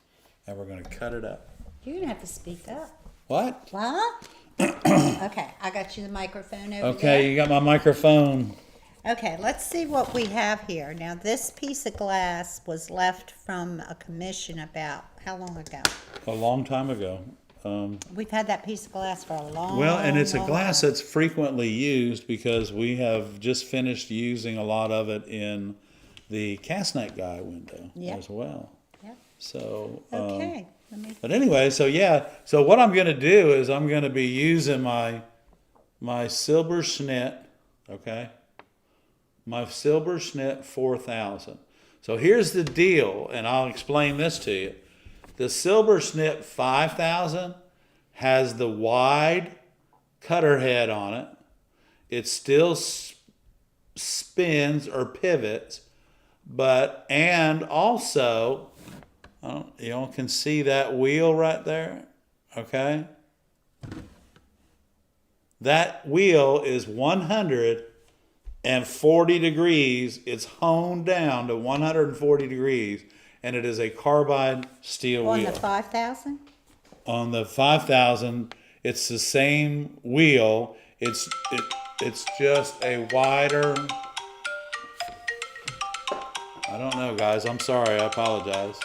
and we're going to cut it up. You're going to have to speak up. What? What? Okay, I got you the microphone over Okay, you got my microphone. there. Okay, let's see what we have here. Now, this piece of glass was left from a commission about how long ago? A long time ago. We've had that piece of glass for a long Well, and it's a long glass time. that's frequently used because we have just finished using a lot of it in the Castnet Guy window Yep. as well. Yep. So, Okay. but anyway, so what I'm going to do is I'm going to be using my Silber Schnitt, okay? My Silber Schnitt 4000. So here's the deal, and I'll explain this to you. The Silber Schnitt 5000 has the wide cutter head on it. It still spins or pivots, and also, you can see that wheel right there, okay? That wheel is 140 degrees. It's honed down to 140 degrees. And it is a carbide steel On wheel. the 5,000? On the 5000, it's the same wheel. It's just a wider. I don't know, guys. I'm sorry. I apologize.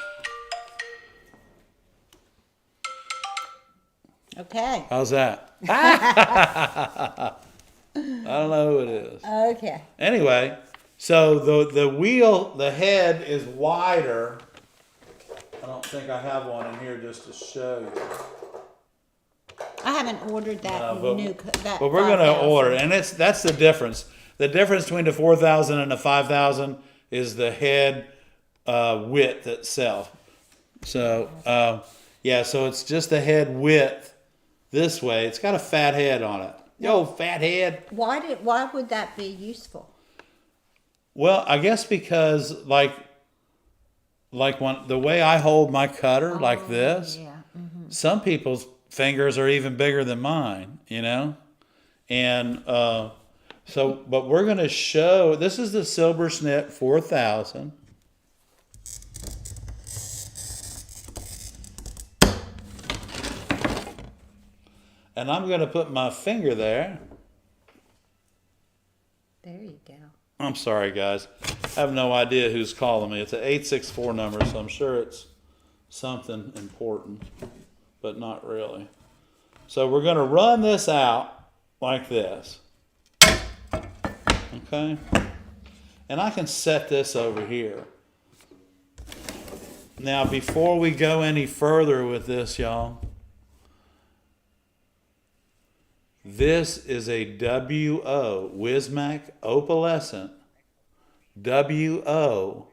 Okay. How's that? I don't know who it is. Okay. Anyway, so the wheel, the head is wider. I don't think I have one in here just to show you. I haven't ordered that but that. But we're going to 5,000. order, and that's the difference. The difference between the 4000 and the 5000 is the head width itself. So yeah, so it's just the head width this way. It's got a fat head on it. Yo, fat head. Why would that be useful? Well, I guess because like when the way I hold my cutter like this, Yeah. some people's fingers are even bigger than mine, and so, but we're going to show, this is the Silver Snit 4000. And I'm going to put my finger there. There you go. I'm sorry, guys. I have no idea who's calling me. It's an 864 number, so I'm sure it's something important, but not really. So we're going to run this out like this. Okay? And I can set this over here. Now, before we go any further with this, y'all, this is a WO, Wismac Opalescent, WO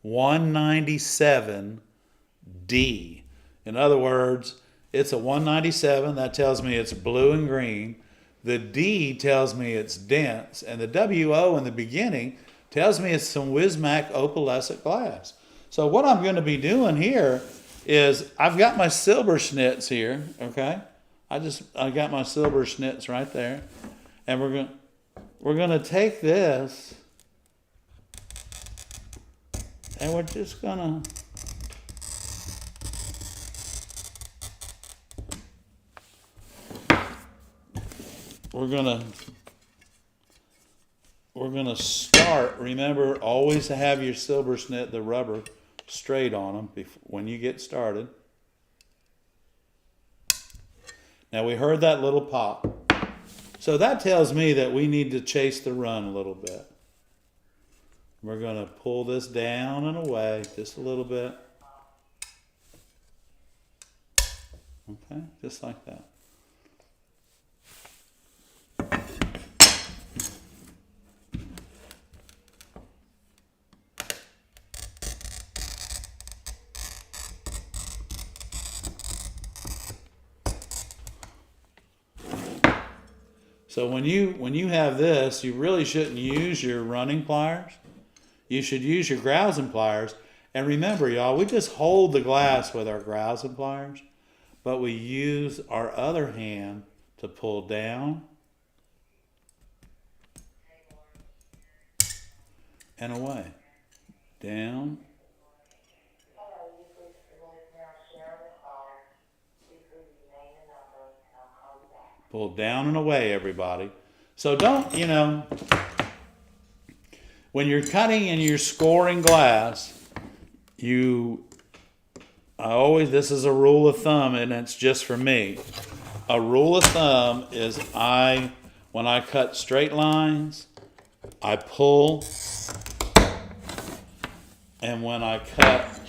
197D. In other words, it's a 197. That tells me it's blue and green. The D tells me it's dense. And the WO in the beginning tells me it's some Wismac opalescent glass. So what I'm going to be doing here is I've got my silver schnitz here, okay? I got my silver schnitz right there. And we're going to take this and we're just going to we're gonna start. Remember, always to have your silver snit, the rubber, straight on them when you get started. Now we heard that little pop. So that tells me that we need to chase the run a little bit. We're gonna pull this down and away just a little bit. Okay, just like that. So when you have this, you really shouldn't use your running pliers. You should use your grousing pliers. And remember, y'all, we just hold the glass with our grousing pliers, but we use our other hand to pull down and away. Down. Pull down and away, everybody. So don't, when you're cutting and you're scoring glass, this is a rule of thumb, and it's just for me. A rule of thumb is when I cut straight lines, I pull, and when I cut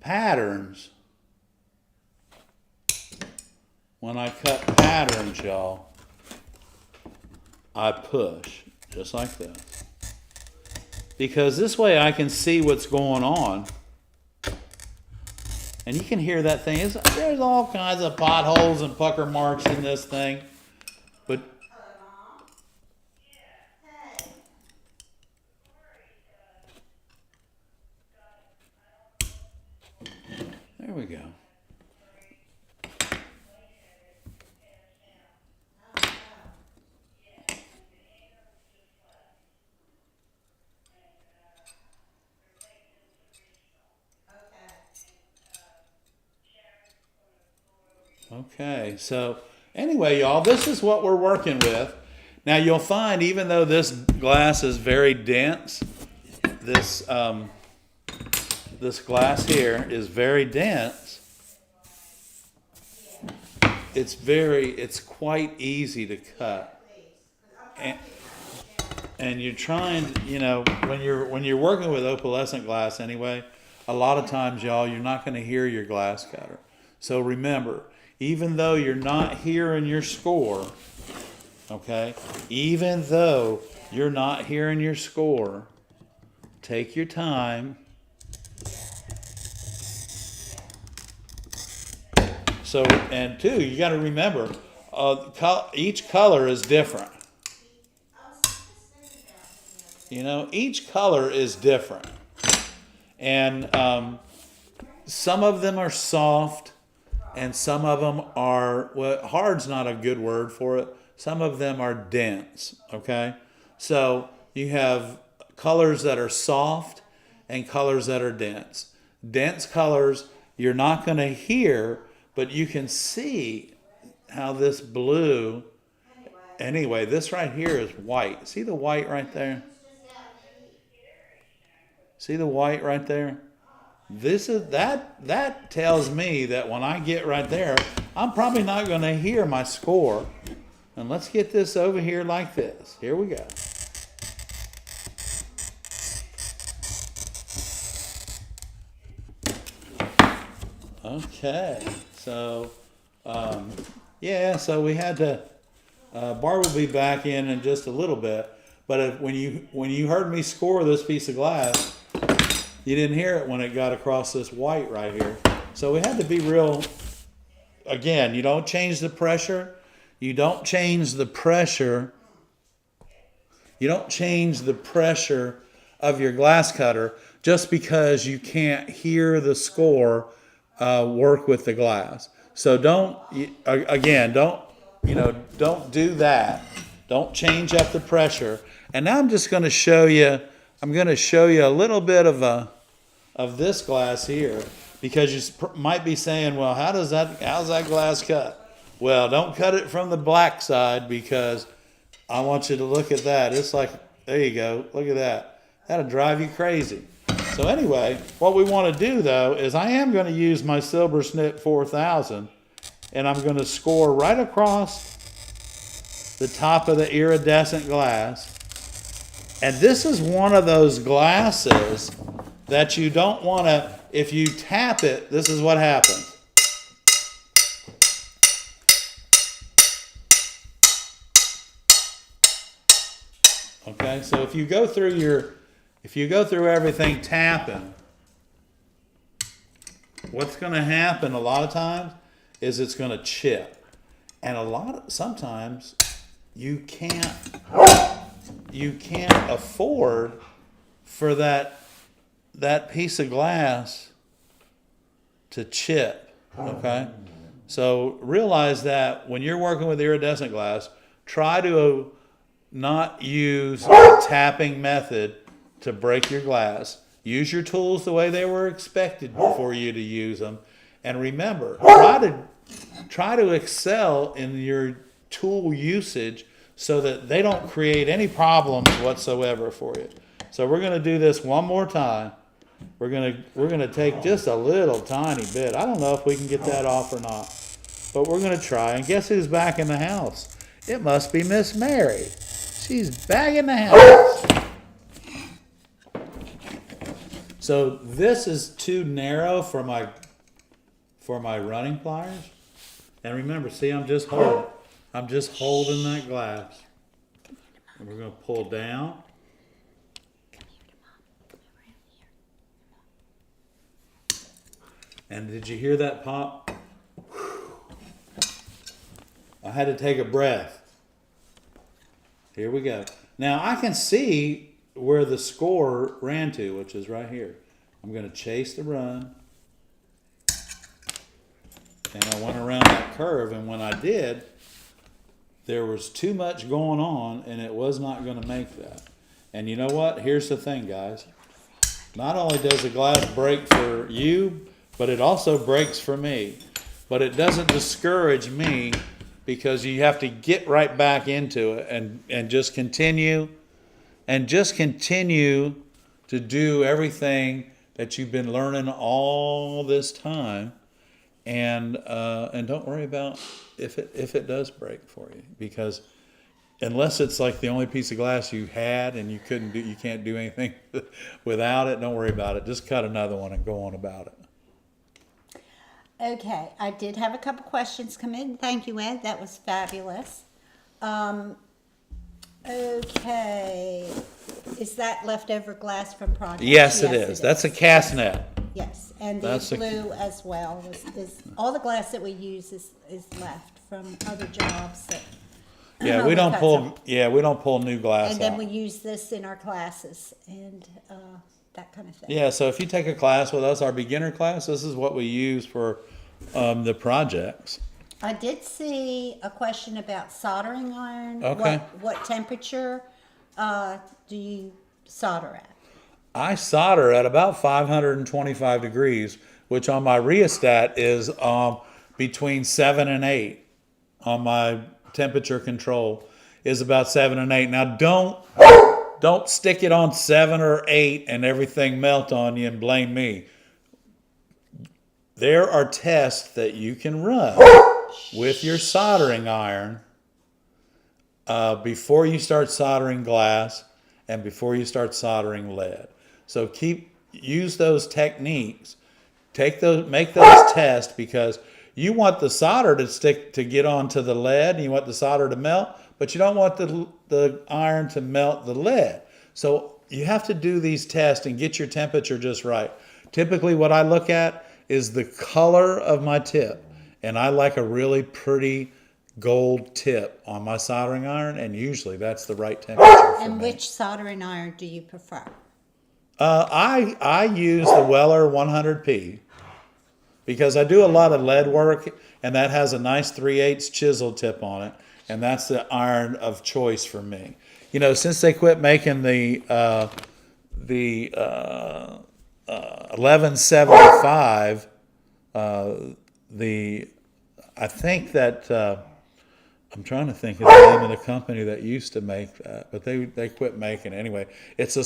patterns, y'all, I push, just like this. Because this way I can see what's going on. And you can hear that thing. There's all kinds of potholes and pucker marks in this thing. But there we go. Okay, so anyway, y'all, this is what we're working with. Now you'll find, even though this glass is very dense, this glass here is very dense. It's quite easy to cut. And you're trying, when you're working with opalescent glass anyway, a lot of times, y'all, you're not going to hear your glass cutter. So remember, even though you're not hearing your score, okay? Even though you're not hearing your score, take your time. So, and two, you got to remember, each color is different. You know, each color is different. And some of them are soft, and some of them are, well, hard's not a good word for it. Some of them are dense, okay? So you have colors that are soft and colors that are dense. Dense colors you're not going to hear, but you can see how this blue, anyway, this right here is white. See the white right there? See the white right there? This is that tells me that when I get right there, I'm probably not going to hear my score. And let's get this over here like this. Here we go. Okay, so yeah, so we had to. Barb will be back in just a little bit, but when you heard me score this piece of glass, you didn't hear it when it got across this white right here. So we had to be real. Again, you don't change the pressure. You don't change the pressure. You don't change the pressure of your glass cutter just because you can't hear the score work with the glass. So don't do that. Don't change up the pressure. And now I'm just going to show you. I'm going to show you a little bit of this glass here, because you might be saying, well, how's that glass cut? Well, don't cut it from the black side, because I want you to look at that. It's like, there you go. Look at that. That'll drive you crazy. So anyway, what we want to do though is I am going to use my Silver Snip 4000, and I'm going to score right across the top of the iridescent glass. And this is one of those glasses that you don't want to, if you tap it, this is what happens. Okay, so if you go through everything tapping, what's going to happen a lot of times is it's going to chip. And sometimes you can't afford for that piece of glass to chip, okay? So realize that when you're working with iridescent glass, try to not use a tapping method to break your glass. Use your tools the way they were expected for you to use them. And remember, try to excel in your tool usage so that they don't create any problems whatsoever for you. So we're going to do this one more time. We're going to take just a little tiny bit. I don't know if we can get that off or not, but we're going to try. And guess who's back in the house? It must be Miss Mary. She's back in the house. So this is too narrow for my running pliers. And remember, see, I'm just holding that glass. And we're going to pull down. And did you hear that pop? I had to take a breath. Here we go. Now I can see where the score ran to, which is right here. I'm going to chase the run. And I went around that curve, and when I did, there was too much going on, and it was not going to make that. And you know what? Here's the thing, guys. Not only does the glass break for you, but it also breaks for me. But it doesn't discourage me, because you have to get right back into it and just continue to do everything that you've been learning all this time. And don't worry about if it does break for you, because unless it's like the only piece of glass you had and you can't do anything without it, don't worry about it. Just cut another one and go on about it. Okay, I did have a couple questions come in. Thank you, Ed. That was fabulous. Okay. Is that leftover glass from projects? Yes, it is. That's a cast net. Yes, and the That's blue as well. Is all the glass that we use is left from other jobs that. Yeah, we don't pull. Yeah, we don't pull new glass And then out. we use this in our classes and that kind of thing. Yeah, so if you take a class with us, our beginner class, this is what we use for the projects. I did see a question about soldering iron. Okay. What temperature do you solder at? I solder at about 525 degrees, which on my rheostat is between 7 and 8. On my temperature control is about 7 and 8. Now don't stick it on 7 or 8 and everything melt on you and blame me. There are tests that you can run with your soldering iron before you start soldering glass and before you start soldering lead. So use those techniques. Make those tests, because you want the solder to get onto the lead, and you want the solder to melt, but you don't want the iron to melt the lead. So you have to do these tests and get your temperature just right. Typically what I look at is the color of my tip, and I like a really pretty gold tip on my soldering iron, and usually that's the right temperature for And me. which soldering iron do you prefer? I use the Weller 100P because I do a lot of lead work, and that has a nice 3/8 chisel tip on it, and that's the iron of choice for me. You know, since they quit making the 1175, I think that I'm trying to think of the name of the company that used to make that, but they quit making it. Anyway, it's a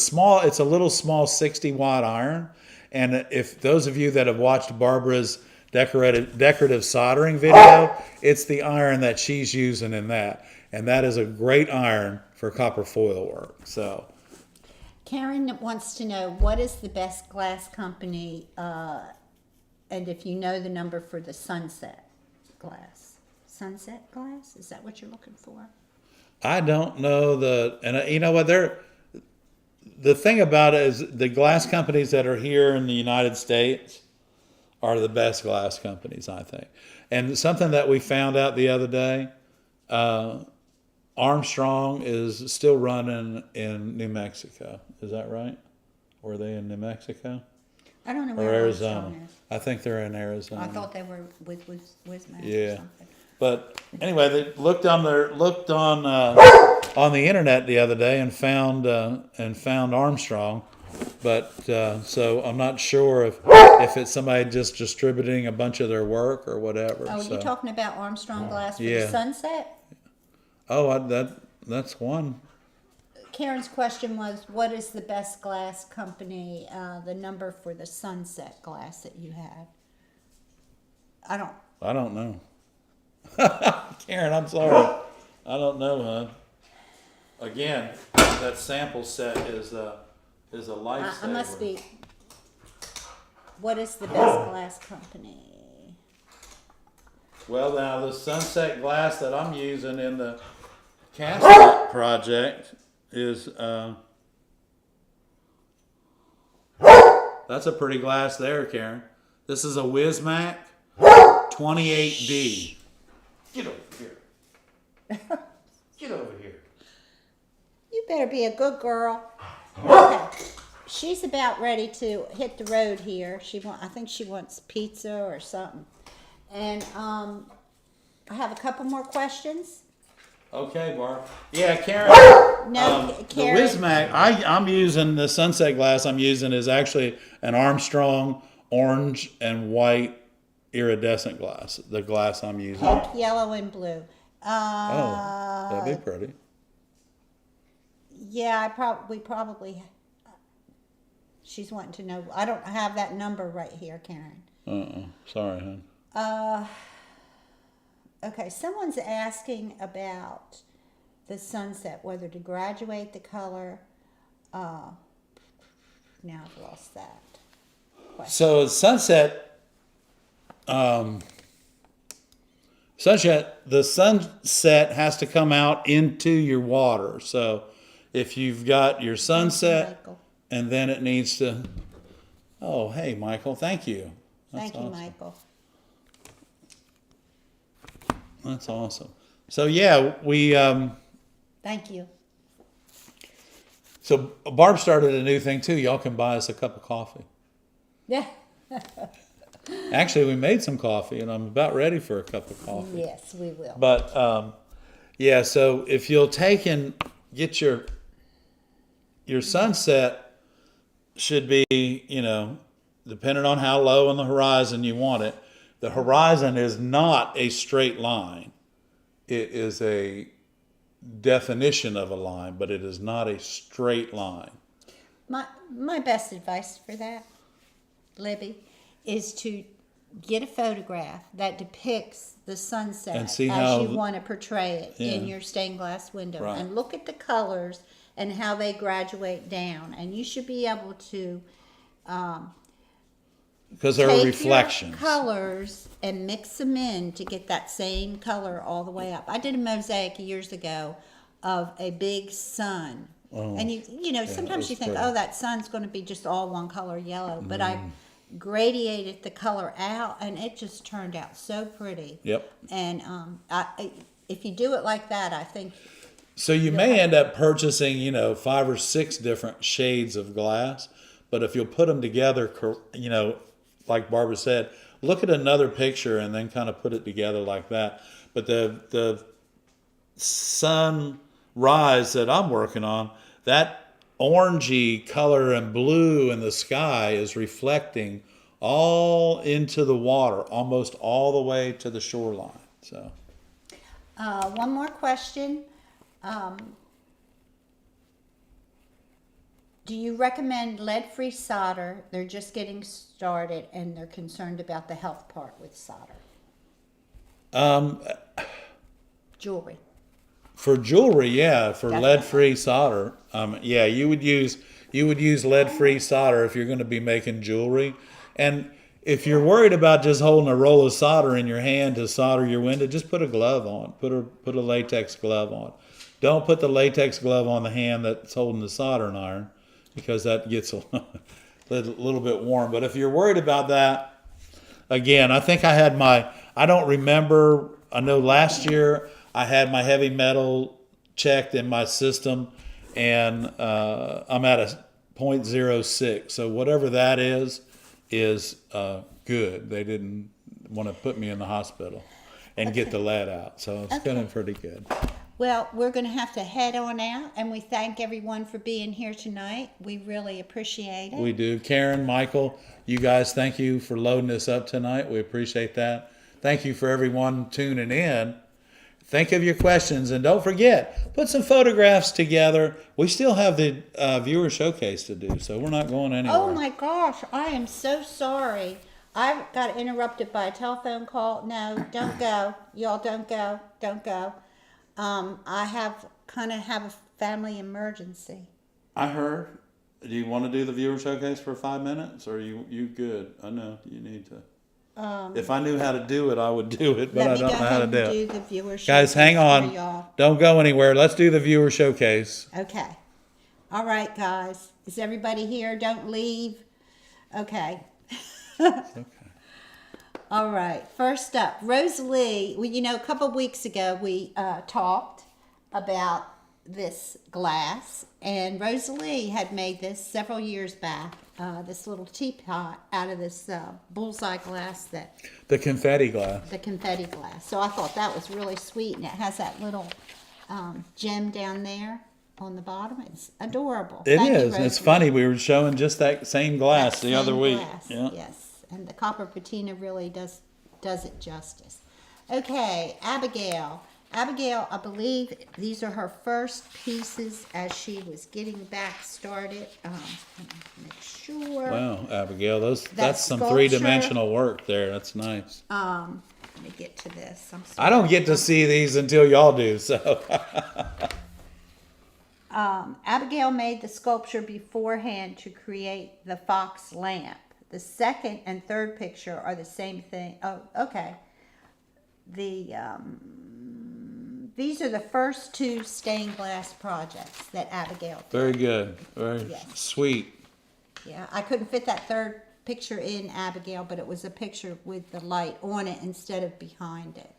little small 60-watt iron, and if those of you that have watched Barbara's decorative soldering video, it's the iron that she's using in that, and that is a great iron for copper foil work. So, Karen wants to know, what is the best glass company, and if you know the number for the Sunset glass. Sunset glass? Is that what you're looking for? I don't know you know what, the thing about it is the glass companies that are here in the United States are the best glass companies, I think. And something that we found out the other day, Armstrong is still running in New Mexico. Is that right? Were they in New Mexico? I don't know Or where Arizona? Armstrong is. I think they're in Arizona. I thought they were with Wismac or Yeah. something. But anyway, they looked on the internet the other day and found Armstrong. But so I'm not sure if it's somebody just distributing a bunch of their work or whatever. Oh, so. you're talking about Armstrong glass for Yeah. the Sunset? Oh, that's one. Karen's question was, what is the best glass company, the number for the Sunset glass that you had? I don't know. Karen, I'm sorry. I don't know, huh? Again, that sample set is a lifesaver. I must be. What is the best glass company? Well, now the Sunset glass that I'm using in the cast project is that's a pretty glass there, Karen. This is a Wismac 28D. Get over here. Get over here. You better be a good girl. Okay. She's about ready to hit the road here. I think she wants pizza or something. And I have a couple more questions. Okay, Barb. Yeah, Karen. No, Karen. The Wismac, I'm using the Sunset glass I'm using is actually an Armstrong orange and white iridescent glass. The glass I'm using. Pink, yellow, and blue. Oh, that'd be pretty. Yeah, we probably. She's wanting to know. I don't have that number right here, Karen. Sorry, hon. Okay, someone's asking about the Sunset, whether to graduate the color. Now I've lost that question. So Sunset, the sunset has to come out into your water. So if you've got your sunset, Michael. and then it needs to. Oh, hey, Michael, thank you. Thank you, Michael. That's awesome. So yeah, we. Thank you. So Barb started a new thing too. Y'all can buy us a cup of coffee. Yeah. Actually, we made some coffee, and I'm about ready for a cup of coffee. Yes, we will. But yeah, so if you'll take and get your sunset should be, depending on how low on the horizon you want it. The horizon is not a straight line. It is a definition of a line, but it is not a straight line. My best advice for that, Libby, is to get a photograph that depicts the sunset And see as how you want to portray it in Yeah. your stained glass window, Right. and look at the colors and how they graduate down, and you should be able to Because there are take reflections. your colors and mix them in to get that same color all the way up. I did a mosaic years ago of a big sun. And sometimes you think, pretty. oh, that sun's going to be just all one color yellow. But I Mm. gradiated the color out, and it just turned out so pretty. Yep. And if you do it like that, I think So you may end up purchasing, 5 or 6 different shades of glass, but if you'll put them together, like Barbara said, look at another picture and then kind of put it together like that. But the sunrise that I'm working on, that orangey color and blue in the sky is reflecting all into the water, almost all the way to the shoreline. So one more question. Do you recommend lead-free solder? They're just getting started and they're concerned about the health part with solder. Jewelry. For jewelry, yeah, for Definitely. lead-free solder, yeah, you would use lead-free solder if you're going to be making jewelry. And if you're worried about just holding a roll of solder in your hand to solder your window, just put a glove on. Put a latex glove on. Don't put the latex glove on the hand that's holding the soldering iron, because that gets a little bit warm. But if you're worried about that, again, I think I don't remember, I know last year I had my heavy metal checked in my system, and I'm at a 0.06. So whatever that is good. They didn't want to put me in the hospital and get the lead out. So it's feeling pretty good. Well, we're going to have to head on out, and we thank everyone for being here tonight. We really appreciate it. We do. Karen, Michael, you guys, thank you for loading us up tonight. We appreciate that. Thank you for everyone tuning in. Think of your questions, and don't forget, put some photographs together. We still have the viewer showcase to do, so we're not going anywhere. Oh my gosh, I am so sorry. I got interrupted by a telephone call. No, don't go. Y'all don't go. Don't go. I have a family emergency. I heard. Do you want to do the viewer showcase for 5 minutes, or you good? I know you need to. If I knew how to do it, I would do it, but I don't know how to do it. The viewer showcase. Guys, hang for on. y'all. Don't go anywhere. Let's do the viewer showcase. Okay. All right, guys. Is everybody here? Don't leave. Okay. Okay. All right. First up, Rosalie. A couple of weeks ago we talked about this glass, and Rosalie had made this several years back. This little teapot out of this bullseye glass The confetti glass. the confetti glass. So I thought that was really sweet, and it has that little gem down there on the bottom. It's adorable. It Thank you, is. It's Rosalie. funny. We were showing just that same glass That the other same week. glass, Yeah. Yes, and the copper patina really does it justice. Okay, Abigail. Abigail, I believe these are her first pieces as she was getting back started. Let me make sure. Wow, Abigail, that's some sculpture. 3-dimensional work there. That's nice. Let me get to this. I'm sorry. I don't get to see these until y'all do. So Abigail made the sculpture beforehand to create the fox lamp. The second and third picture are the same thing. Oh, okay. these are the first two stained glass projects that Abigail did. Very good. Very Yes. sweet. Yeah, I couldn't fit that third picture in, Abigail, but it was a picture with the light on it instead of behind it.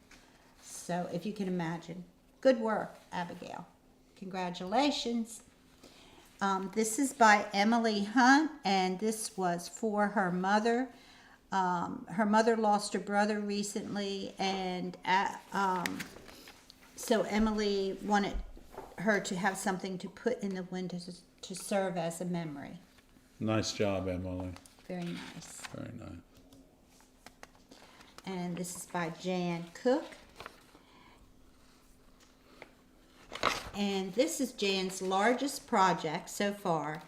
So if you can imagine. Good work, Abigail. Congratulations. This is by Emily Hunt, and this was for her mother. Her mother lost her brother recently, and so Emily wanted her to have something to put in the window to serve as a memory. Nice job, Emily. Very nice. Very nice. And this is by Jan Cook. And this is Jan's largest project so far.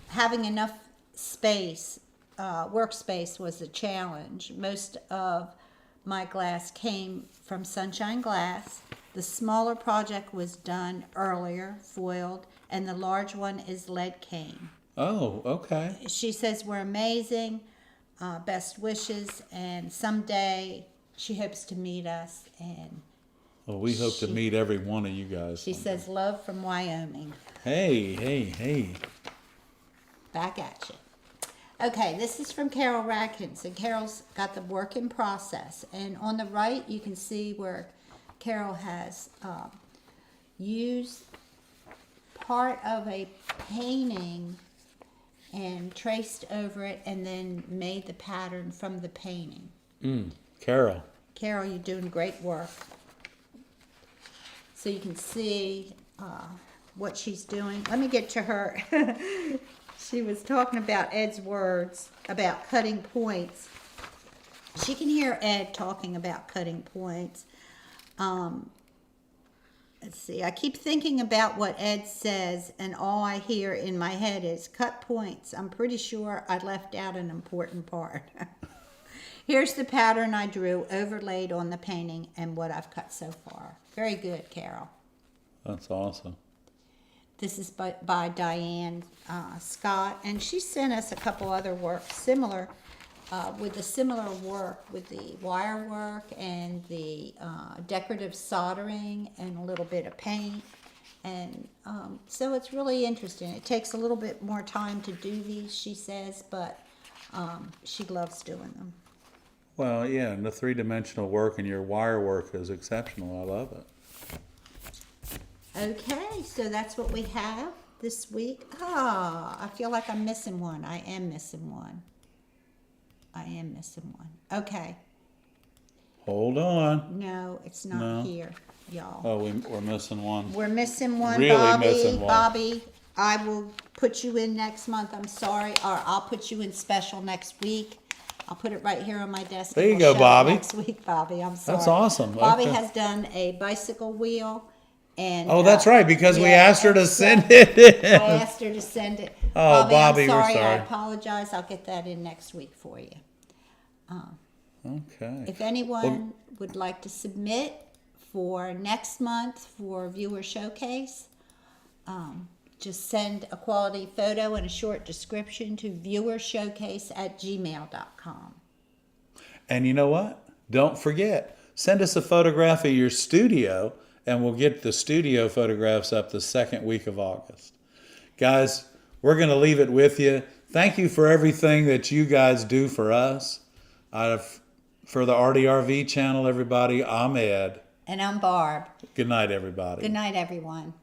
Having enough space, workspace was a challenge. Most of my glass came from Sunshine Glass. The smaller project was done earlier, foiled, and the large one is lead cane. Oh, okay. She says we're amazing, best wishes, and someday she hopes to meet us. And Well, we hope to meet every one of you guys. she says love from Wyoming. Hey. Back at you. Okay, this is from Carol Ratkins, and Carol's got the work in process. And on the right, you can see where Carol has used part of a painting and traced over it and then made the pattern from the painting. Carol. Carol, you're doing great work. So you can see what she's doing. Let me get to her. She was talking about Ed's words about cutting points. She can hear Ed talking about cutting points. Let's see. I keep thinking about what Ed says, and all I hear in my head is cut points. I'm pretty sure I left out an important part. Here's the pattern I drew, overlaid on the painting, and what I've cut so far. Very good, Carol. That's awesome. This is by Diane Scott, and she sent us a couple other works similar, with the similar work with the wire work and the decorative soldering and a little bit of paint. And so it's really interesting. It takes a little bit more time to do these, she says, but she loves doing them. Well, yeah, and the three-dimensional work and your wire work is exceptional. I love it. Okay, so that's what we have this week. I feel like I'm missing one. I am missing one. Okay. Hold on. No, it's not No. here, y'all. Oh, we're missing one. We're missing one, Really Bobby. missing one. Bobby, I will put you in next month. I'm sorry, or I'll put you in special next week. I'll put it right here on my desk. There you and go, we'll show it Bobby. Next week, Bobby. I'm sorry. That's awesome. Bobby Okay. has done a bicycle wheel, and Oh, that's right, because we yeah, asked her to and send so it I in. asked her to send it. Oh, Bobby, I'm we're sorry. I sorry. apologize. I'll get that in next week for you. Okay. If anyone would like to submit for next month for viewer showcase, just send a quality photo and a short description to viewershowcase@gmail.com. And you know what? Don't forget, send us a photograph of your studio, and we'll get the studio photographs up the second week of August. Guys, we're going to leave it with you. Thank you for everything that you guys do for us. For the ARTyRV channel, everybody, I'm Ed. And I'm Barb. Good night, everybody. Good night, everyone.